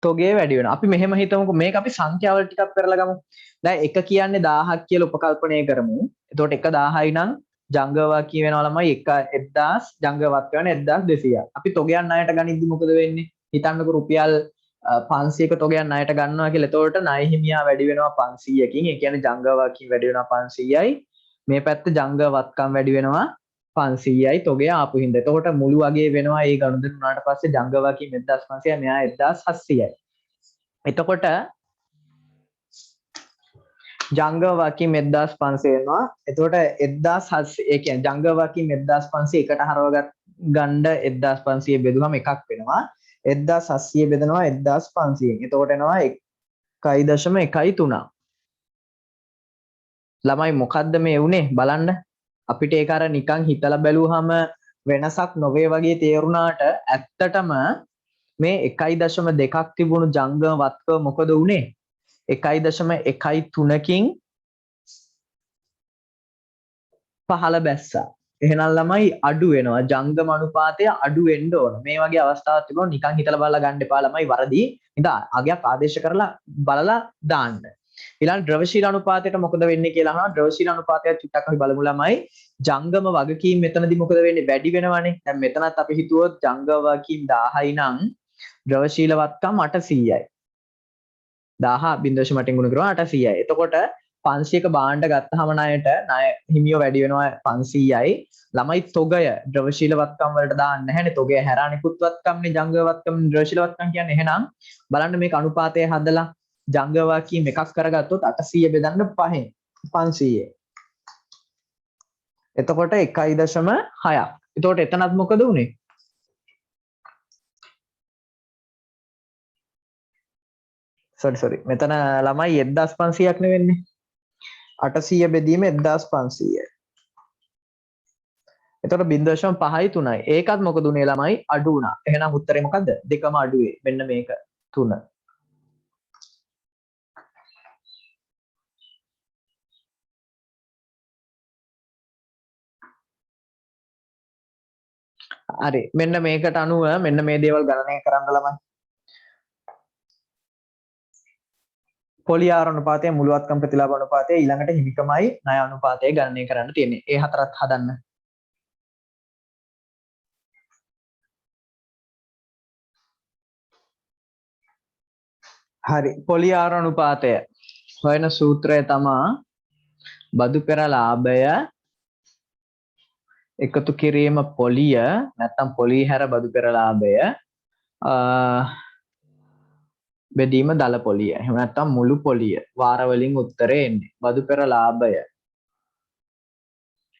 තොගය වැඩි වෙනවා. අපි මෙහෙම හිතමුකෝ මේක අපි සංඛ්‍යාවල ටිකක් කරලා ගමු. දැන් 1 කියන්නේ 1000ක් කියලා උපකල්පනය කරමු. එතකොට 1 1000යි නම් ජංගවාකී වෙනවා ළමයි 1000 ජංගවත් කරන 1200. අපි තොගයන් ණයට ගනිද්දි මොකද වෙන්නේ? හිතන්නකෝ රුපියල් 500ක තොගයන් ණයට ගන්නවා කියලා. එතකොට ණය හිමියා වැඩි වෙනවා 500කින්. ඒ කියන්නේ ජංගවාකී වැඩි වෙනවා 500යි. මේ පැත්ත ජංගවත්කම් වැඩි වෙනවා 500යි තොගය ආපු හින්දා. එතකොට මුළු වගේ වෙනවා ඒ ගනුදෙනු වුණාට පස්සේ ජංගවාකී 1500යි මෙහා 1700යි. එතකොට ජංගවාකී 1500 වෙනවා. එතකොට 1700 ඒ කියන්නේ ජංගවාකී 1500 එකට හරව ගන්න 1500 බෙදුවම එකක් වෙනවා. 1700 බෙදනවා 1500න්. එතකොට එනවා 1.13. ළමයි මොකද්ද මේ වුනේ බලන්න. අපිට ඒක අර නිකන් හිතලා බැලුවාම වෙනසක් නොවේ වගේ තේරුණාට ඇත්තටම මේ 1.2ක් තිබුණු ජංගම වත්කව මොකද වුනේ? 1.13කින් පහළ බැස්සා. එහෙනම් ළමයි අඩු වෙනවා. ජංගම අනුපාතය අඩු වෙන්න ඕන. මේ වගේ අවස්ථාවක් තිබුණොත් නිකන් හිතලා බලලා ගන්න එපා ළමයි වරදී. ඉතින් අගයක් ආදේශ කරලා බලලා දාන්න. ඊළඟ ද්‍රවශීල අනුපාතයට මොකද වෙන්නේ කියලා අහනවා. ද්‍රවශීල අනුපාතය චුට්ටක් අපි බලමු ළමයි. ජංගම වගකීම් මෙතනදී මොකද වෙන්නේ? වැඩි වෙනවනේ. දැන් මෙතනත් අපි හිතුවොත් ජංගම වගකීම් 1000යි නම් ද්‍රවශීලවත්කම් 800යි. 1000.8න් ගුණ කරනවා 800යි. එතකොට 500ක භාණ්ඩ ගත්තාම ණයට ණය හිමියෝ වැඩි වෙනවා 500යි. ළමයි තොගය ද්‍රවශීලවත්කම් වලට දාන්න නැහැනේ. තොගය හැර අනිකුත් වත්කම්නේ ජංගවත්කම් ද්‍රවශීලවත්කම් කියන්නේ. එහෙනම් බලන්න මේක අනුපාතය හදලා ජංගවාකීම් එකක් කරගත්තොත් 800 බෙදන්න 5න් 500. එතකොට 1.6ක්. එතකොට එතනත් මොකද උනේ? sorry මෙතන ළමයි 1500ක් නෙවෙන්නේ. 800 බෙදීම 1500. එතකොට 0.5යි 3යි. ඒකත් මොකද උනේ ළමයි? අඩු වුණා. එහෙනම් උත්තරේ මොකද්ද? දෙකම අඩුවේ. මෙන්න මේක 3. හරි. මෙන්න මේකට අනුව මෙන්න මේ දේවල් ගණනය කරන්න ළමයි. පොලි ආර අනුපාතය, මුළුවත්කම් ප්‍රතිලාභ අනුපාතය, ඊළඟට හිමිකමයි ණය අනුපාතය ගණනය කරන්න තියෙන්නේ. ඒ හතරත් හදන්න. හරි. පොලි ආර අනුපාතය හොයන සූත්‍රය තමා බදු පෙර ලාභය එකතු කිරීම පොලිය නැත්නම් පොලි හැර බදු පෙර ලාභය බෙදීම දල පොලිය. එහෙම නැත්නම් මුළු පොලිය. වාර වලින් උත්තරේ එන්නේ. බදු පෙර ලාභය.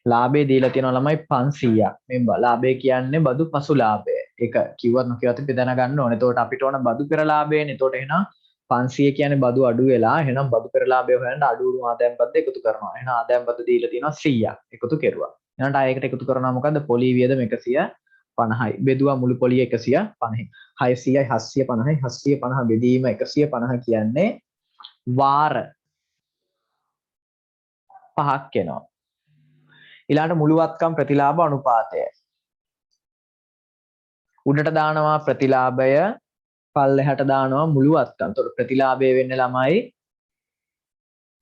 ලාභය දීලා තියෙනවා ළමයි 500ක්. මේ ලාභය කියන්නේ බදු පසු ලාභය. ඒක කිව්වත් නොකියවත් අපි දැනගන්න ඕනේ. එතකොට අපිට ඕන බදු පෙර ලාභයනේ. එතකොට එහෙනම් 500 කියන්නේ බදු අඩු වෙලා එහෙනම් බදු පෙර ලාභය හොයන්න අඩු වුණු ආදායම් පද්ද එකතු කරනවා. එහෙනම් ආදායම් පද්ද දීලා තියෙනවා 100ක්. එකතු කෙරුවා. ඊළඟට ආයෙකට එකතු කරනවා මොකද්ද? පොලි වියදම 100 50යි. බෙදුවා මුළු පොලිය 150. 600යි 750යි 750 බෙදීම 150 කියන්නේ වාර 5ක් එනවා. ඊළඟට මුළුවත්කම් ප්‍රතිලාභ අනුපාතය. උඩට දානවා ප්‍රතිලාභය, පල්ලෙහාට දානවා මුළුවත්කම්. එතකොට ප්‍රතිලාභය වෙන්නේ ළමයි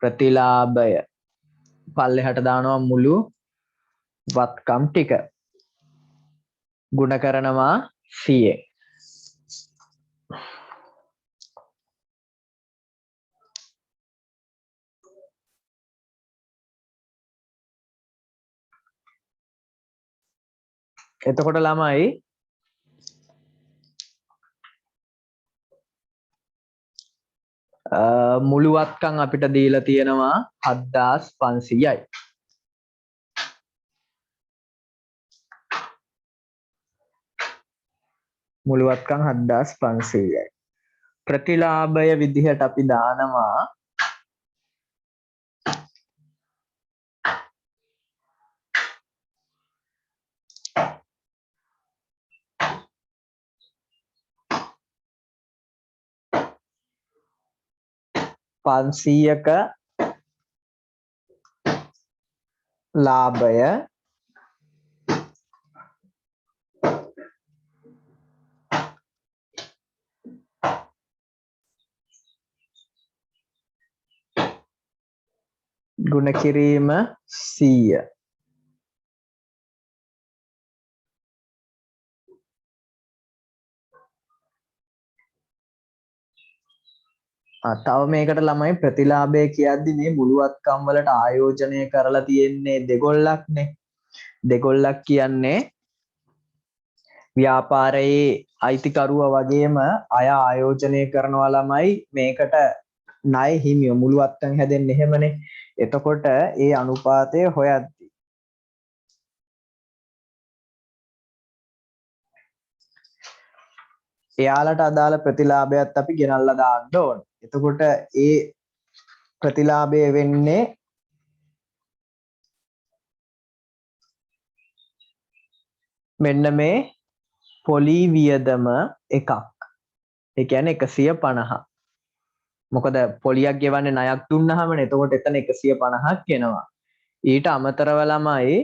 ප්‍රතිලාභය. පල්ලෙහාට දානවා මුළු වත්කම් ටික. ගුණ කරනවා 100. එතකොට ළමයි මුළුවත්කම් අපිට දීලා තියෙනවා 7500යි. මුළුවත්කම් 7500යි. ප්‍රතිලාභය විදිහට අපි දානවා පන්සීයක ලාභය ගුණ කිරීම 100. තව මේකට ළමයි ප්‍රතිලාභය කියද්දි මේ මුළුවත්කම් වලට ආයෝජනය කරලා තියෙන්නේ දෙගොල්ලක්නේ. දෙගොල්ලක් කියන්නේ ව්‍යාපාරයේ අයිතිකරුවා වගේම අය ආයෝජනය කරනවා ළමයි මේකට ණය හිමිය මුළුවත්කම් හැදෙන්නේ එහෙමනේ. එතකොට ඒ අනුපාතය හොයද්දි එයාලට අදාළ ප්‍රතිලාභයත් අපි ගෙනල්ලා දාන්න ඕන. එතකොට ඒ ප්‍රතිලාභය වෙන්නේ මෙන්න මේ පොලි වියදම එකක්. ඒ කියන්නේ 150. මොකද පොලියක් ගෙවන්නේ ණයක් දුන්නාමනේ. එතකොට එතන 150ක් එනවා. ඊට අමතරව ළමයි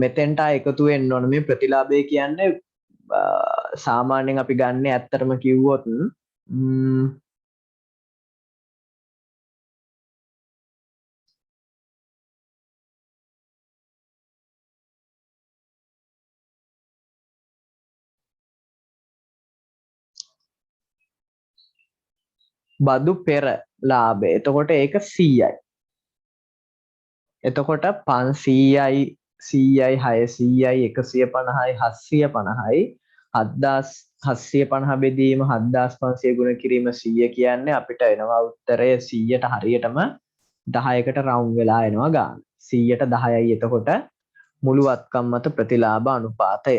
මෙතෙන්ට එකතු වෙන්න ඕන මේ ප්‍රතිලාභය කියන්නේ සාමාන්‍යයෙන් අපි ගන්න ඇත්තටම කිව්වොත් බදු පෙර ලාභය. එතකොට ඒක 100යි. එතකොට 500යි 100යි 600යි 150යි 750යි 7750 බෙදීම 7500 ගුණ කිරීම 100 කියන්නේ අපිට එනවා උත්තරය 100ට හරියටම 10කට රවුන්ඩ් වෙලා එනවා ගාන. 100ට 10යි එතකොට මුළුවත්කම් මත ප්‍රතිලාභ අනුපාතය.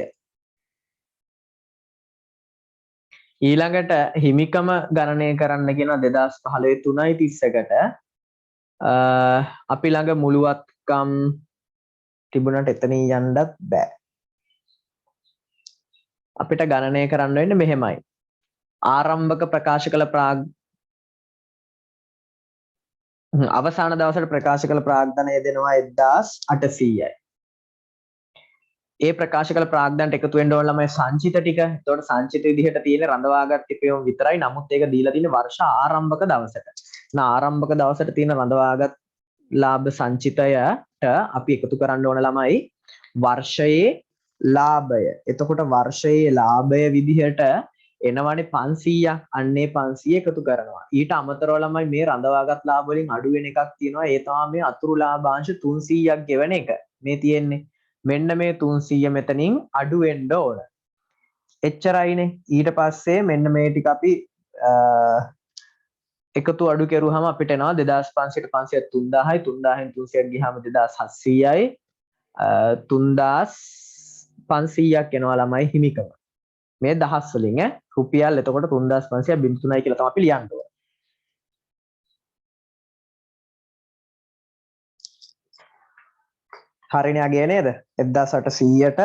ඊළඟට හිමිකම ගණනය කරන්න කියන 2015 3.31කට අපි ළඟ මුළුවත්කම් තිබුණට එතනින් යන්නත් බෑ. අපිට ගණනය කරන්න වෙන්නේ මෙහෙමයි. ආරම්භක ප්‍රකාශ කළ අවසාන දවසට ප්‍රකාශ කළ ප්‍රාග්ධනය දෙනවා 1800යි. ඒ ප්‍රකාශ කළ ප්‍රාග්ධනට එකතු වෙන්න ඕන ළමයි සංචිත ටික. එතකොට සංචිත විදිහට තියෙන රඳවාගත් ටිකේම විතරයි. නමුත් ඒක දීලා තියෙන්නේ වර්ෂ ආරම්භක දවසට. ආරම්භක දවසට තියෙන රඳවාගත් ලාභ සංචිතයට අපි එකතු කරන්න ඕන ළමයි වර්ෂයේ ලාභය. එතකොට වර්ෂයේ ලාභය විදිහට එනවනේ 500ක්. අන්නේ 500 එකතු කරනවා. ඊට අමතරව ළමයි මේ රඳවාගත් ලාභ වලින් අඩු වෙන එකක් තියෙනවා. ඒ තමයි මේ අතුරු ලාභාංශ 300ක් ගෙවන එක. මේ තියෙන්නේ මෙන්න මේ 300 මෙතනින් අඩු වෙන්න ඕන. එච්චරයිනේ. ඊට පස්සේ මෙන්න මේ ටික අපි එකතු අඩු කරුවාම අපිට එනවා 2500ට 500ක් 3000යි 3000න් 300ක් ගියාම 2700යි 3500ක් එනවා ළමයි හිමිකම. මේ දහස් වලින් රුපියල් එතකොට 3500 බිඳුතුනයි කියලා තමයි අපි ලියන්න ඕනේ. හරිනේ අගේ නේද? 1800ට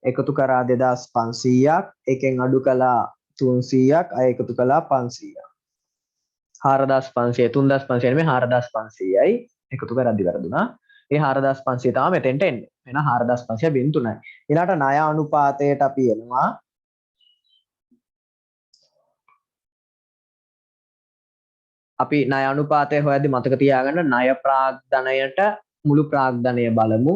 එකතු කරා 2500ක්, එකෙන් අඩු කළා 300ක්, අය එකතු කළා 500ක්. 4500 3500 නෙමෙයි 4500යි එකතු කරද්දි වැරදුනා. ඒ 4500 තමයි මෙතෙන්ට එන්නේ. එහෙනම් 4500 බින් 3යි. ඊළාට ණය අනුපාතයට අපි එනවා. අපි ණය අනුපාතය හොයද්දි මතක තියාගන්න ණය ප්‍රාග්ධනයට මුළු ප්‍රාග්ධනය බලමු.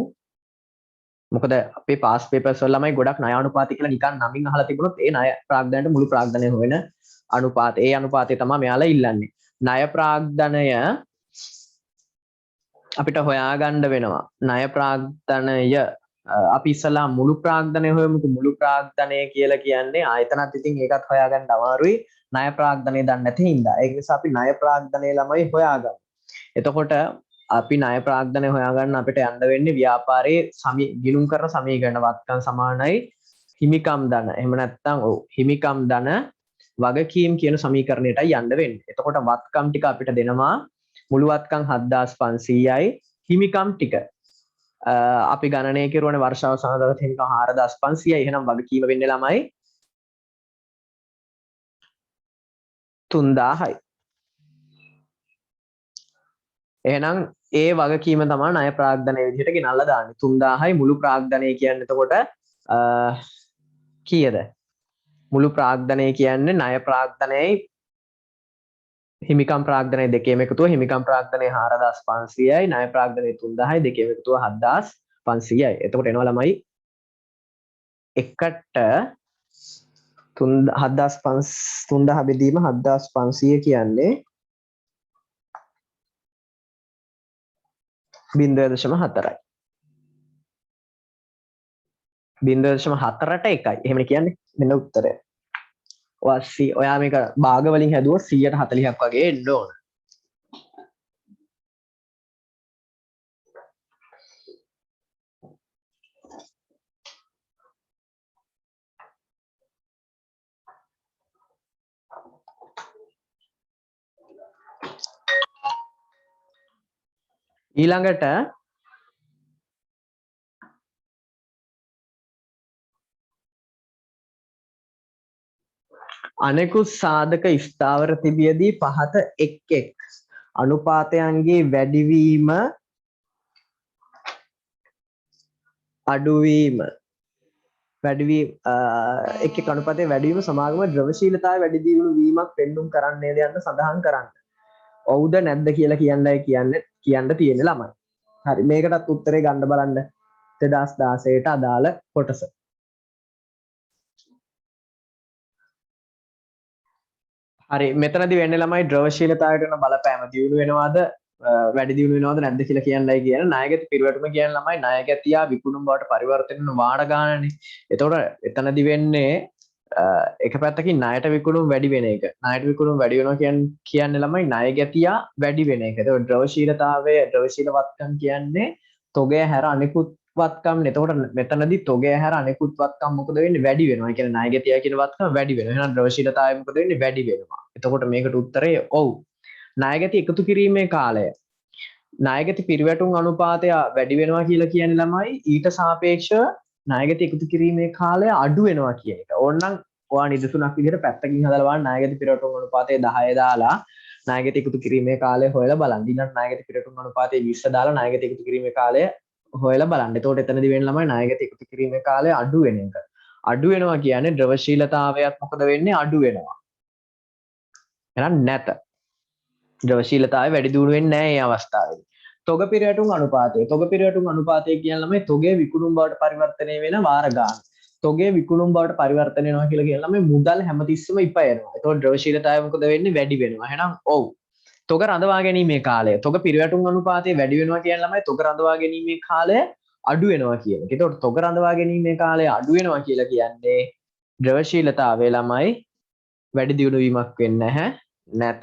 මොකද අපේ පාස් පේපර්ස් වල ළමයි ගොඩක් ණය අනුපාතය කියලා නිකන් නමින් අහලා තිබුණොත් ඒ ණය ප්‍රාග්ධනයට මුළු ප්‍රාග්ධනය හොයන අනුපාතය. ඒ අනුපාතය තමයි මෙයාලා ඉල්ලන්නේ. ණය ප්‍රාග්ධනය අපිට හොයාගන්න වෙනවා. ණය ප්‍රාග්ධනය අපි ඉස්සලා මුළු ප්‍රාග්ධනය හොයමුකෝ. මුළු ප්‍රාග්ධනය කියලා කියන්නේ ආයතනත් ඉතින් ඒකත් හොයාගන්න අමාරුයි. ණය ප්‍රාග්ධනය දන්නේ නැති හින්දා. ඒක නිසා අපි ණය ප්‍රාග්ධනය ළමයි හොයාගමු. එතකොට අපි ණය ප්‍රාග්ධනය හොයාගන්න අපිට යන්න වෙන්නේ ව්‍යාපාරයේ ගිණුම් කරන සමීකරණ වත්කම් සමානයි හිමිකම් ධන. එහෙම නැත්නම් ඔව් හිමිකම් ධන වගකීම් කියන සමීකරණයටයි යන්න වෙන්නේ. එතකොට වත්කම් ටික අපිට දෙනවා මුළු වත්කම් 7500යි හිමිකම් ටික අපි ගණනය කරුවනේ වර්ෂ අවසාන දවසේ හිමිකම් 4500යි. එහෙනම් වගකීම වෙන්නේ ළමයි 3000යි. එහෙනම් ඒ වගකීම තමයි ණය ප්‍රාග්ධනය විදිහට ගෙනල්ලා දාන්නේ. 3000යි මුළු ප්‍රාග්ධනය කියන්නේ එතකොට කීයද? මුළු ප්‍රාග්ධනය කියන්නේ ණය ප්‍රාග්ධනයයි හිමිකම් ප්‍රාග්ධනය දෙකේම එකතුව හිමිකම් ප්‍රාග්ධනය 4500යි ණය ප්‍රාග්ධනය 3000යි දෙකේම එකතුව 7500යි. එතකොට එනවා ළමයි එකට 3000 බෙදීම 7500 කියන්නේ 0.4යි. 0.4ට එකයි. එහෙමනේ කියන්නේ. මෙන්න උත්තරය. ඔයා මේක භාග වලින් හැදුවොත් 140ක් වගේ එන්න ඕන. ඊළඟට අනෙකුත් සාධක ස්ථාවර තිබියදී පහත එක් අනුපාතයන්ගේ වැඩිවීම අඩුවීම එක් අනුපාතයේ වැඩිවීම සමාගම ද්‍රවශීලතාවය වැඩි දියුණු වීමක් පෙන්눔 කරන්නේද යන්න සඳහන් කරන්න. ඔව්ද නැද්ද කියලා කියන්න තියෙන්නේ ළමයි. හරි මේකටත් උත්තරේ ගන්න බලන්න 2016ට අදාළ කොටස. හරි මෙතනදී වෙන්නේ ළමයි ද්‍රවශීලතාවයට වෙන බලපෑම දියුණු වෙනවද වැඩි දියුණු වෙනවද නැද්ද කියලා කියන්නයි කියන ණයගැති පිරිවැටුම කියන ළමයි ණයගැතියා විකුණුම් බවට පරිවර්තන වෙන වාර ගානනේ. එතකොට එතනදී වෙන්නේ එක පැත්තකින් ණයට විකුණුම් වැඩි වෙන එක. ණයට විකුණුම් වැඩි වෙනවා කියන්නේ ළමයි ණයගැතියා වැඩි වෙන එක. එතකොට ද්‍රවශීලතාවය ද්‍රවශීල වත්කම් කියන්නේ තොගය හැර අනිකුත් වත්කම්. එතකොට මෙතනදී තොගය හැර අනිකුත් වත්කම් මොකද වෙන්නේ වැඩි වෙනවා. ඒ කියන්නේ ණයගැතියා කියන වත්කම් වැඩි වෙනවා. එහෙනම් ද්‍රවශීලතාවය මොකද වෙන්නේ වැඩි වෙනවා. එතකොට මේකට උත්තරය ඔව්. ණයගැති එකතු කිරීමේ කාලය ණයගැති පිරිවැටුම් අනුපාතය වැඩි වෙනවා කියලා කියන්නේ ළමයි ඊට සාපේක්ෂව ණයගැති එකතු කිරීමේ කාලය අඩු වෙනවා කියන එක. ඕනනම් ඔයා නිදසුනක් විදිහට පැත්තකින් හදලා බලන්න ණයගැති පිරිවැටුම් අනුපාතය 10 දාලා ණයගැති එකතු කිරීමේ කාලය හොයලා බලන්න. ඊළඟ ණයගැති පිරිවැටුම් අනුපාතය 20 දාලා ණයගැති එකතු කිරීමේ කාලය හොයලා බලන්න. එතකොට එතනදී වෙන්නේ ළමයි ණයගැති එකතු කිරීමේ කාලය අඩු වෙන එක. අඩු වෙනවා කියන්නේ ද්‍රවශීලතාවයත් මොකද වෙන්නේ අඩු වෙනවා. එහෙනම් නැත. ද්‍රවශීලතාවය වැඩි දියුණු වෙන්නේ නැහැ මේ අවස්ථාවේදී. තොග පිරිවැටුම් අනුපාතය. තොග පිරිවැටුම් අනුපාතය කියන ළමයි තොගේ විකුණුම් බවට පරිවර්තනය වෙන වාර ගාන. තොගේ විකුණුම් බවට පරිවර්තනය වෙනවා කියලා කියන ළමයි මුදල් හැමතිස්සෙම ඉපයනවා. ඒතකොට ද්‍රවශීලතාවය මොකද වෙන්නේ වැඩි වෙනවා. එහෙනම් ඔව්. තොග රඳවා ගැනීමේ කාලය. තොග පිරිවැටුම් අනුපාතය වැඩි වෙනවා කියන ළමයි තොග රඳවා ගැනීමේ කාලය අඩු වෙනවා කියන එක. ඒතකොට තොග රඳවා ගැනීමේ කාලය අඩු වෙනවා කියලා කියන්නේ ද්‍රවශීලතාවය ළමයි වැඩි දියුණු වීමක් වෙන්නේ නැහැ නැත.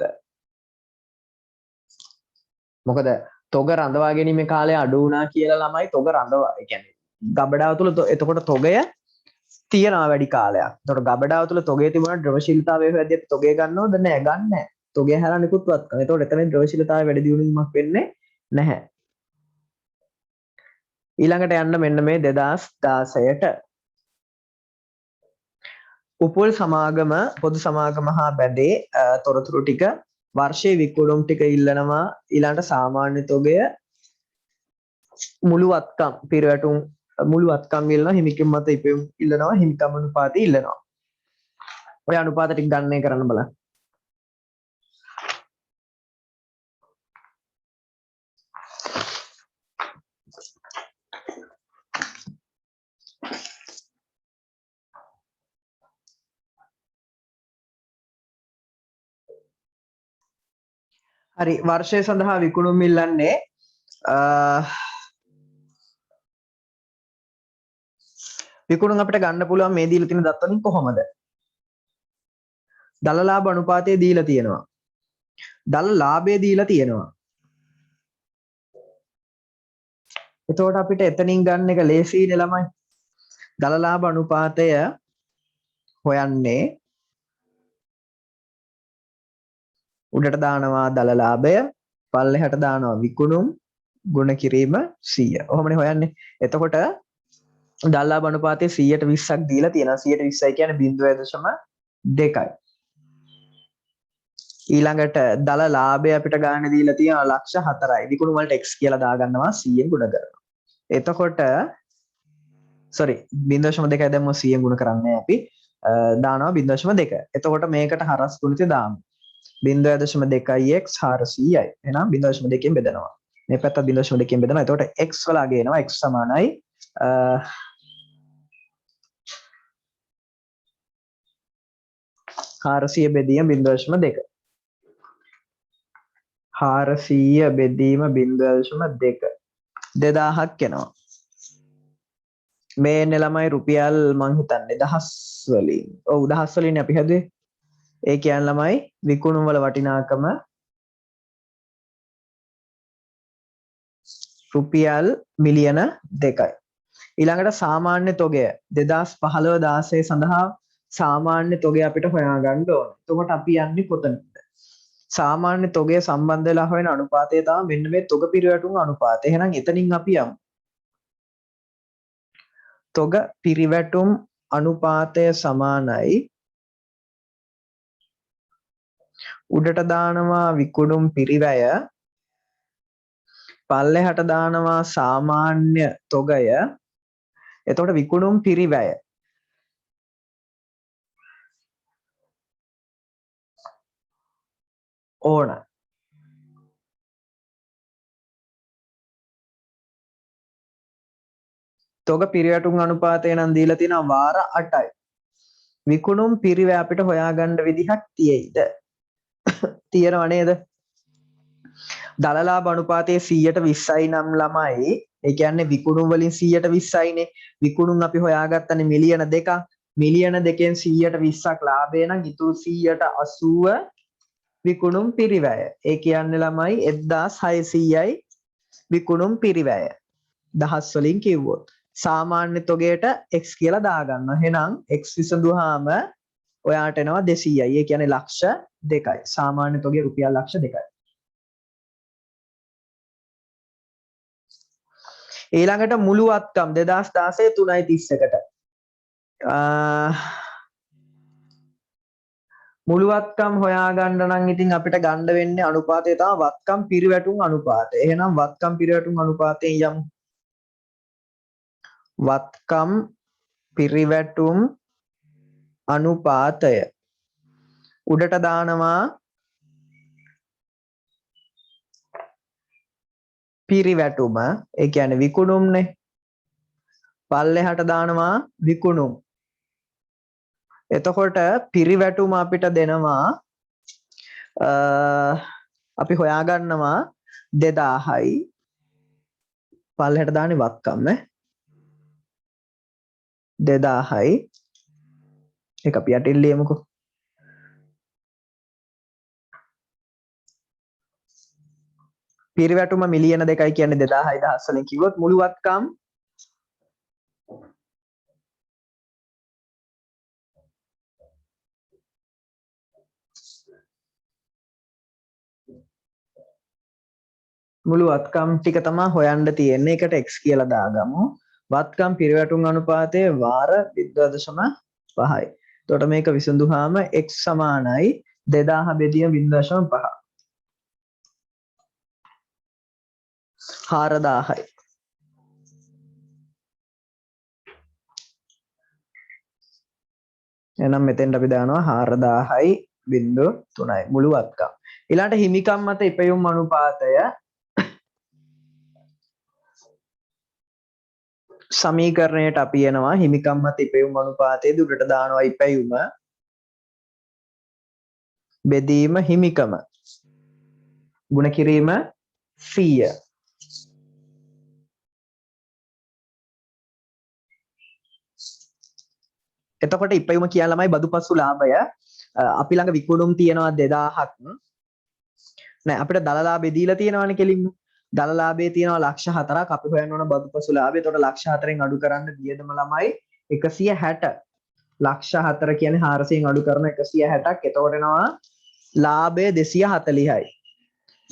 මොකද තොග රඳවා ගැනීමේ කාලය අඩු වුණා කියලා ළමයි තොග රඳවා කියන්නේ ගබඩාව තුල එතකොට තොගය තියනවා වැඩි කාලයක්. එතකොට ගබඩාව තුල තොගය තිබුණා ද්‍රවශීලතාවය හොයද්දී තොගය ගන්නවද නැහැ ගන්න නැහැ. තොගය හැර අනිකුත් වත්කම්. එතකොට එතන ද්‍රවශීලතාවය වැඩි දියුණු වීමක් වෙන්නේ නැහැ. ඊළඟට යන්න මෙන්න මේ 2016ට උපුල් සමාගම පොදු සමාගම හා බැඳේ තොරතුරු ටික වර්ෂයේ විකුණුම් ටික ඉල්ලනවා ඊළඟට සාමාන්‍ය තොගය මුළු වත්කම් පිරවැටුම් මුළු වත්කම් ඉල්ලනවා හිමිකම් මත ඉපයුම් ඉල්ලනවා හිමිකම් අනුපාතය ඉල්ලනවා ඔය අනුපාත ටික ගණනය කරන්න බලන්න හරි වර්ෂය සඳහා විකුණුම් ඉල්ලන්නේ විකුණුම් අපිට ගන්න පුළුවන් මේ දීලා තියෙන දත් වලින් කොහොමද? දල ලාභ අනුපාතය දීලා තියෙනවා. දල ලාභය දීලා තියෙනවා. එතකොට අපිට එතනින් ගන්න එක ලේසියිනේ ළමයි. දල ලාභ අනුපාතය හොයන්නේ උඩට දානවා දල ලාභය පල්ලෙහාට දානවා විකුණුම් ගුණ කිරීම 100. ඔහොමනේ හොයන්නේ. එතකොට දල ලාභ අනුපාතය 120ක් දීලා තියෙනවා. 120යි කියන්නේ 0.2යි. ඊළඟට දල ලාභය අපිට ගන්න දීලා තියෙනවා ලක්ෂ 4යි. විකුණුම් වලට x කියලා දාගන්නවා 100ෙන් ගුණ කරනවා. එතකොට sorry 0.2යි දැම්ම 100ෙන් ගුණ කරන්නේ අපි දානවා 0.2. එතකොට මේකට හරස් ගුණිතය දාමු. 0.2x 400යි. එහෙනම් 0.2කින් බෙදනවා. මේ පැත්ත 0.2කින් බෙදනවා. එතකොට x වලගේ එනවා x සමානයි 400 බෙදීම 0.2. 400 බෙදීම 0.2 2000ක් එනවා. මේ එන්නේ ළමයි රුපියල් මං හිතන්නේ දහස් වලින්. ඔව් දහස් වලින් අපි හැදුවේ. ඒ කියන්නේ ළමයි විකුණුම් වල වටිනාකම රුපියල් මිලියන 2යි. ඊළඟට සාමාන්‍ය තොගය 2015 16 සඳහා සාමාන්‍ය තොගය අපිට හොයාගන්න ඕන. එතකොට අපි යන්නේ කොතනද? සාමාන්‍ය තොගය සම්බන්ධ වෙලා හොයන අනුපාතය තමයි මෙන්න මේ තොග පිරිවැටුම් අනුපාතය. එහෙනම් එතනින් අපි යමු. තොග පිරිවැටුම් අනුපාතය සමානයි උඩට දානවා විකුණුම් පිරිවැය පල්ලෙහාට දානවා සාමාන්‍ය තොගය. එතකොට විකුණුම් පිරිවැය ඕන. තොග පිරිවැටුම් අනුපාතය නම් දීලා තියෙනවා වාර 8යි. විකුණුම් පිරිවැය අපිට හොයාගන්න විදිහක් තියෙයිද? තියෙනව නේද? දල ලාභ අනුපාතයේ 120යි නම් ළමයි. ඒ කියන්නේ විකුණුම් වලින් 120යිනේ. විකුණුම් අපි හොයාගත්තනේ මිලියන 2ක්. මිලියන 2කින් 120ක් ලාභය නම් ඉතුරු 180 විකුණුම් පිරිවැය. ඒ කියන්නේ ළමයි 1600යි විකුණුම් පිරිවැය. දහස් වලින් කිව්වොත් සාමාන්‍ය තොගයට x කියලා දාගන්නවා. එහෙනම් x විසඳුවාම ඔයාට එනවා 200යි. ඒ කියන්නේ ලක්ෂ 2යි. සාමාන්‍ය තොගය රුපියල් ලක්ෂ 2යි. ඊළඟට මුළු වත්කම් 2016 3.31කට මුළු වත්කම් හොයාගන්න නම් ඉතින් අපිට ගන්න වෙන්නේ අනුපාතය තමයි වත්කම් පිරිවැටුම් අනුපාතය. එහෙනම් වත්කම් පිරිවැටුම් අනුපාතයෙන් යමු. වත්කම් පිරිවැටුම් අනුපාතය උඩට දානවා පිරිවැටුම. ඒ කියන්නේ විකුණුම්නේ. පල්ලෙහාට දානවා විකුණුම්. එතකොට පිරිවැටුම අපිට දෙනවා අපි හොයාගන්නවා 2000යි පල්ලෙහාට දාන්නේ වත්කම් නේ 2000යි ඒක අපි යටින් ලියමුකෝ. පිරිවැටුම මිලියන 2යි කියන්නේ 2000යි දහස් වලින් කිව්වොත් මුළු වත්කම් මුළු වත්කම් ටික තමයි හොයන්න තියෙන්නේ. එකට x කියලා දාගමු. වත්කම් පිරිවැටුම් අනුපාතයේ වාර 0.5යි. එතකොට මේක විසඳුවාම x සමානයි 2000 බෙදීම 0.5 4000යි. එහෙනම් මෙතෙන්ට අපි දානවා 4000යි 0.3යි මුළු වත්කම්. ඊළඟට හිමිකම් මත ඉපයුම් අනුපාතය සමීකරණයට අපි එනවා හිමිකම් මත ඉපයුම් අනුපාතයේ උඩට දානවා ඉපයුම බෙදීම හිමිකම ගුණ කිරීම 100. එතකොට ඉපයුම කියන ළමයි බදුපසු ලාභය අපි ළඟ විකුණුම් තියෙනවා 2000ක් නෑ අපිට දලලාභය දීලා තියෙනවානේ කෙලින්ම දලලාභයේ තියෙනවා ලක්ෂ 4ක් අපි හොයන්න ඕන බදුපසු ලාභය. එතකොට ලක්ෂ 4ෙන් අඩු කරන්න වියදම ළමයි 160 ලක්ෂ 4 කියන්නේ 400න් අඩු කරන 160ක්. එතකොට එනවා ලාභය 240යි.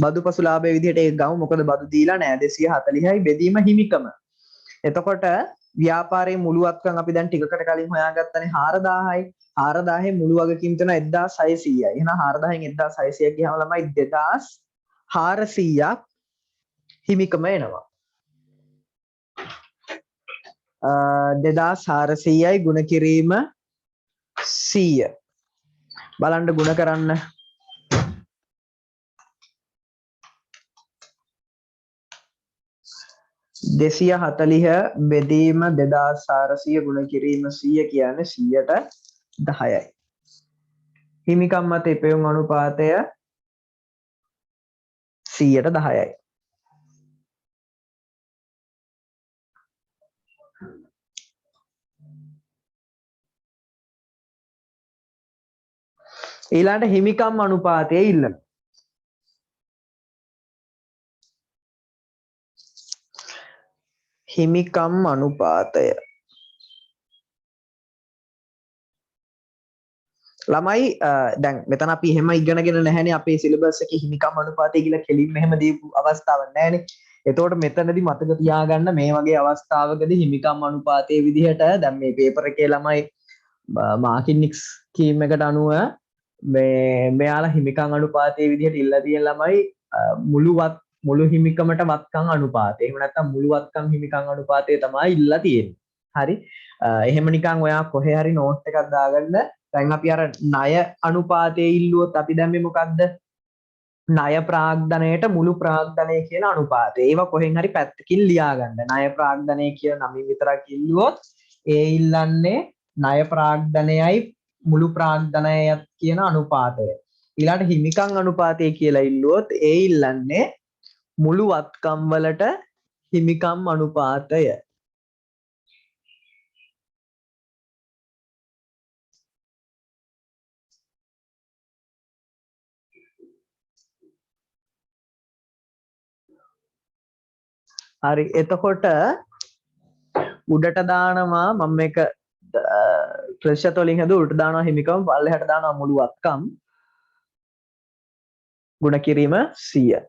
බදුපසු ලාභයේ විදිහට ඒක ගමු මොකද බදු දීලා නෑ 240යි බෙදීම හිමිකම. එතකොට ව්‍යාපාරයේ මුළු වත්කම් අපි දැන් ටිකකට කලින් හොයාගත්තනේ 4000යි 4000 මුළු වගකීම් තියෙනවා 1600යි. එහෙනම් 4000න් 1600 ගියාම ළමයි 2400ක් හිමිකම එනවා. 2400යි ගුණ කිරීම 100 බලන්න ගුණ කරන්න 240 බෙදීම 2400 ගුණ කිරීම 100 කියන්නේ 100ට 10යි. හිමිකම් මත ඉපයුම් අනුපාතය 100ට 10යි. ඊළඟට හිමිකම් අනුපාතය ඉල්ලන. හිමිකම් අනුපාතය ළමයි දැන් මෙතන අපි එහෙම ඉගෙනගෙන නැහැනේ අපේ සිලබස් එකේ හිමිකම් අනුපාතය කියලා කෙලින්ම එහෙම දීපු අවස්ථාවක් නැහැනේ. එතකොට මෙතනදී මතක තියාගන්න මේ වගේ අවස්ථාවකදී හිමිකම් අනුපාතයේ විදිහට දැන් මේ පේපර් එකේ ළමයි මාකින්නික්ස් ස්කීම් එකට අනුව මෙයාලා හිමිකම් අනුපාතයේ විදිහට ඉල්ලලා තියෙන ළමයි මුළු හිමිකමට වත්කම් අනුපාතය. එහෙම නැත්නම් මුළු වත්කම් හිමිකම් අනුපාතය තමයි ඉල්ලලා තියෙන්නේ. හරි. එහෙම නිකන් ඔයා කොහේ හරි නෝට් එකක් දාගන්න. දැන් අපි අර ණය අනුපාතයේ ඉල්ලුවොත් අපි දැම්මේ මොකක්ද? ණය ප්‍රාග්ධනයට මුළු ප්‍රාග්ධනය කියන අනුපාතය. ඒවා කොහෙන් හරි පැත්තකින් ලියා ගන්න. ණය ප්‍රාග්ධනය කියන නමින් විතරක් ඉල්ලුවොත් ඒ ඉල්ලන්නේ ණය ප්‍රාග්ධනයයි මුළු ප්‍රාග්ධනයත් කියන අනුපාතය. ඊළඟට හිමිකම් අනුපාතය කියලා ඉල්ලුවොත් ඒ ඉල්ලන්නේ මුළු වත්කම් වලට හිමිකම් අනුපාතය. හරි එතකොට උඩට දානවා මම මේක ප්‍රතිශත වලින් හදුවා උඩට දානවා හිමිකම් පල්ලෙහාට දානවා මුළු වත්කම් ගුණ කිරීම 100.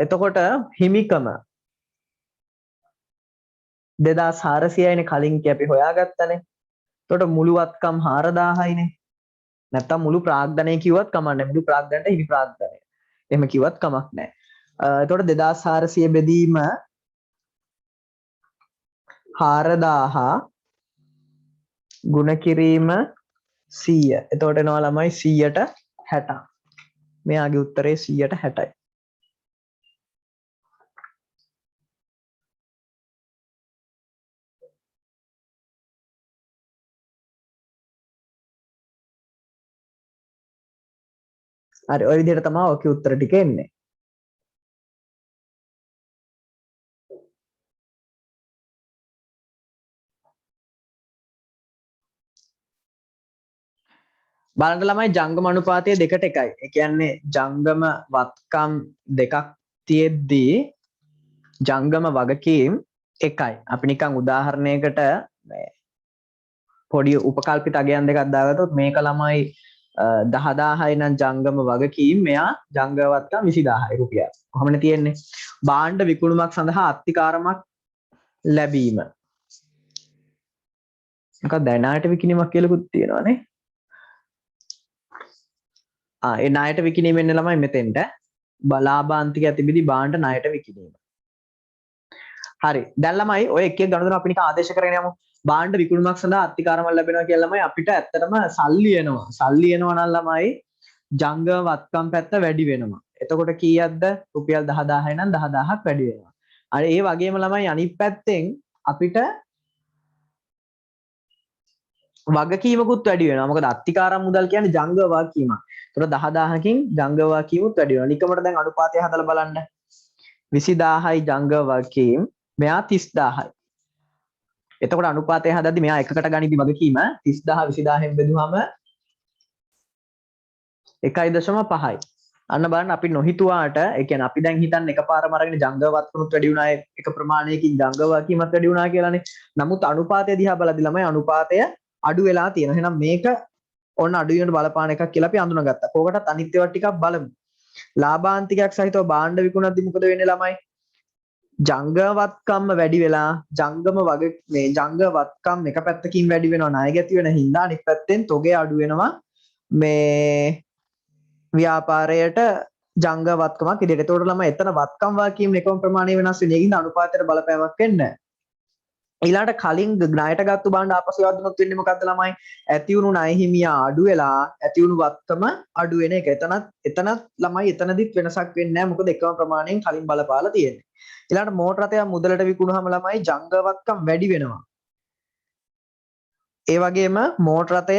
එතකොට හිමිකම 2400යිනේ කලින් අපි හොයාගත්තනේ. එතකොට මුළු වත්කම් 4000යිනේ. නැත්තම් මුළු ප්‍රාග්ධනය කිව්වත් කමක් නැහැ. මුළු ප්‍රාග්ධනයට හිමි ප්‍රාග්ධනය. එහෙම කිව්වත් කමක් නැහැ. එතකොට 2400 බෙදීම 4000 ගුණ කිරීම 100. එතකොට එනවා ළමයි 100ට 60. මෙයාගේ උත්තරේ 100ට 60යි. හරි ඔය විදිහට තමයි ඔකේ උත්තර ටික එන්නේ. බලන්න ළමයි ජංගම අනුපාතය දෙකට එකයි. ඒ කියන්නේ ජංගම වත්කම් දෙකක් තියෙද්දී ජංගම වගකීම් එකයි. අපි නිකන් උදාහරණයකට පොඩි උපකල්පිත අගයන් දෙකක් දාගත්තොත් මේක ළමයි 10000යි නම් ජංගම වගකීම් මෙයා ජංගම වත්කම් 20000යි රුපියල්. කොහොමද තියෙන්නේ? භාණ්ඩ විකුණුමක් සඳහා අත්තිකාරමක් ලැබීම. මොකක්ද ණයට විකිණීමක් කියලාකුත් තියෙනවානේ. ඒ ණයට විකිණීම එන්නේ ළමයි මෙතෙන්ට. ලාභාන්තික ඇතිවිදි භාණ්ඩ ණයට විකිණීම. හරි. දැන් ළමයි ඔය එක එක ගණන අපි නිකන් ආදේශ කරගෙන යමු. භාණ්ඩ විකුණුමක් සඳහා අත්තිකාරමක් ලැබෙනවා කියලා ළමයි අපිට ඇත්තටම සල්ලි එනවා. සල්ලි එනවා නම් ළමයි ජංගම වත්කම් පැත්ත වැඩි වෙනවා. එතකොට කීයක්ද? රුපියල් 10000යි නම් 10000ක් වැඩි වෙනවා. අර ඒ වගේම ළමයි අනිත් පැත්තෙන් අපිට වගකීමකුත් වැඩි වෙනවා. මොකද අත්තිකාරම් මුදල් කියන්නේ ජංගම වගකීමක්. ඒතකොට 10000කින් ජංගම වගකීමුත් වැඩි වෙනවා. නිකමට දැන් අනුපාතය හදලා බලන්න. 20000යි ජංගම වගකීම් මෙයා 30000යි. එතකොට අනුපාතය හදද්දි මෙයා එකකට ගනිද්දි වගකීම 30000 20000න් බෙදුවම 1.5යි. අන්න බලන්න අපි නොහිතුවාට ඒ කියන්නේ අපි දැන් හිතන්නේ එකපාරම අරගෙන ජංගවත්කනුත් වැඩි වුණා එක ප්‍රමාණයකින් ජංගවකීමත් වැඩි වුණා කියලානේ. නමුත් අනුපාතය දිහා බලද්දි ළමයි අනුපාතය අඩු වෙලා තියෙනවා. එහෙනම් මේක ඔන්න අඩු වෙන බලපාන එකක් කියලා අපි අඳුනගත්තා. කෝකටත් අනිත් ඒවා ටිකක් බලමු. ලාභාන්තිකයක් සහිතව භාණ්ඩ විකුණද්දි මොකද වෙන්නේ ළමයි? ජංගවත්කම්ම වැඩි වෙලා ජංගම වගේ මේ ජංගවත්කම් එක පැත්තකින් වැඩි වෙනවා ණය ගැති වෙන හින්දා අනිත් පැත්තෙන් තොගේ අඩු වෙනවා මේ ව්‍යාපාරයට ජංගවත්කමක් ඉදිරියට. ඒතකොට ළමයි එතන වත්කම් වාකීම් එකම ප්‍රමාණය වෙනස් වෙන්නේ. ඒකින්ද අනුපාතයට බලපෑමක් වෙන්නේ නැහැ. ඊළාට කලින් ණයට ගත්තු භාණ්ඩ ආපසු යවද්දිනොත් වෙන්නේ මොකද්ද ළමයි? ඇති වුණු ණය හිමියා අඩු වෙලා ඇති වුණු වත්කම අඩු වෙන එක. එතනත් ළමයි එතනදිත් වෙනසක් වෙන්නේ නැහැ. මොකද එකම ප්‍රමාණයෙන් කලින් බලපාලා තියෙන්නේ. ඊළාට මෝටර රථයක් මුදලට විකුණුවාම ළමයි ජංගවත්කම් වැඩි වෙනවා. ඒ වගේම මෝටර රථය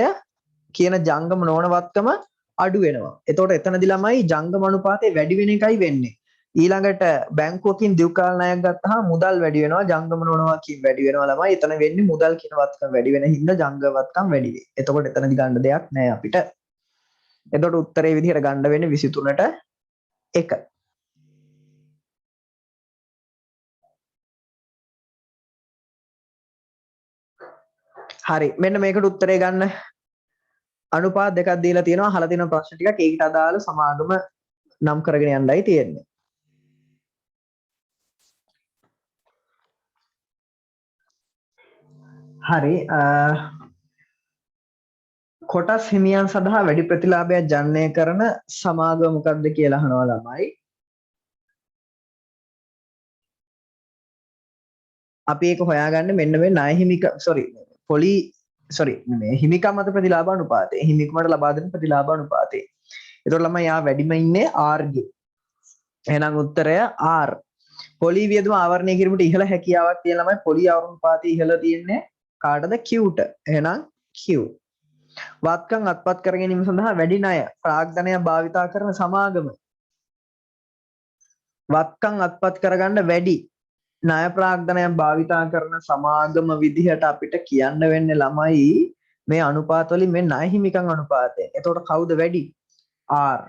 කියන ජංගම නොවනවත්කම අඩු වෙනවා. එතකොට එතනදි ළමයි ජංගම අනුපාතය වැඩි වෙන එකයි වෙන්නේ. ඊළඟට බැංකුවකින් දිව්කාල ණයක් ගත්තාම මුදල් වැඩි වෙනවා ජංගම නොවනවකින් වැඩි වෙනවා ළමයි. එතන වෙන්නේ මුදල් කියන වත්කම වැඩි වෙන හින්දා ජංගවත්කම් වැඩි වෙයි. එතකොට එතනදි ගන්න දෙයක් නැහැ අපිට. එතකොට උත්තරේ විදිහට ගන්න වෙන්නේ 23ට 1. හරි මෙන්න මේකට උත්තරේ ගන්න. අනුපාත දෙකක් දීලා තියෙනවා. අහලා තියෙන ප්‍රශ්න ටිකක් ඒකට අදාළ සමාගම නම් කරගෙන යන්නයි තියෙන්නේ. හරි කොටස් හිමියන් සඳහා වැඩි ප්‍රතිලාභයක් ජනනය කරන සමාගම මොකක්ද කියලා අහනවා ළමයි. අපි ඒක හොයාගන්න මෙන්න මේ ණය හිමික මේ හිමිකම් මත ප්‍රතිලාභ අනුපාතය. හිමිකමට ලබා දෙන ප්‍රතිලාභ අනුපාතය. ඒතකොට ළමයි යා වැඩිම ඉන්නේ R ගේ. එහෙනම් උත්තරය R. පොලි වියදම ආවරණය කිරීමට ඉහළ හැකියාවක් තියෙන ළමයි පොලි අනුපාතය ඉහළ තියෙන්නේ කාටද? Q ට. එහෙනම් Q. වත්කම් අත්පත් කර ගැනීම සඳහා වැඩි ණය ප්‍රාග්ධනය භාවිතා කරන සමාගම. වත්කම් අත්පත් කරගන්න වැඩි ණය ප්‍රාග්ධනයක් භාවිතා කරන සමාගම විදිහට අපිට කියන්න වෙන්නේ ළමයි මේ අනුපාත වලින් මේ ණය හිමිකම් අනුපාතය. එතකොට කවුද වැඩි? R.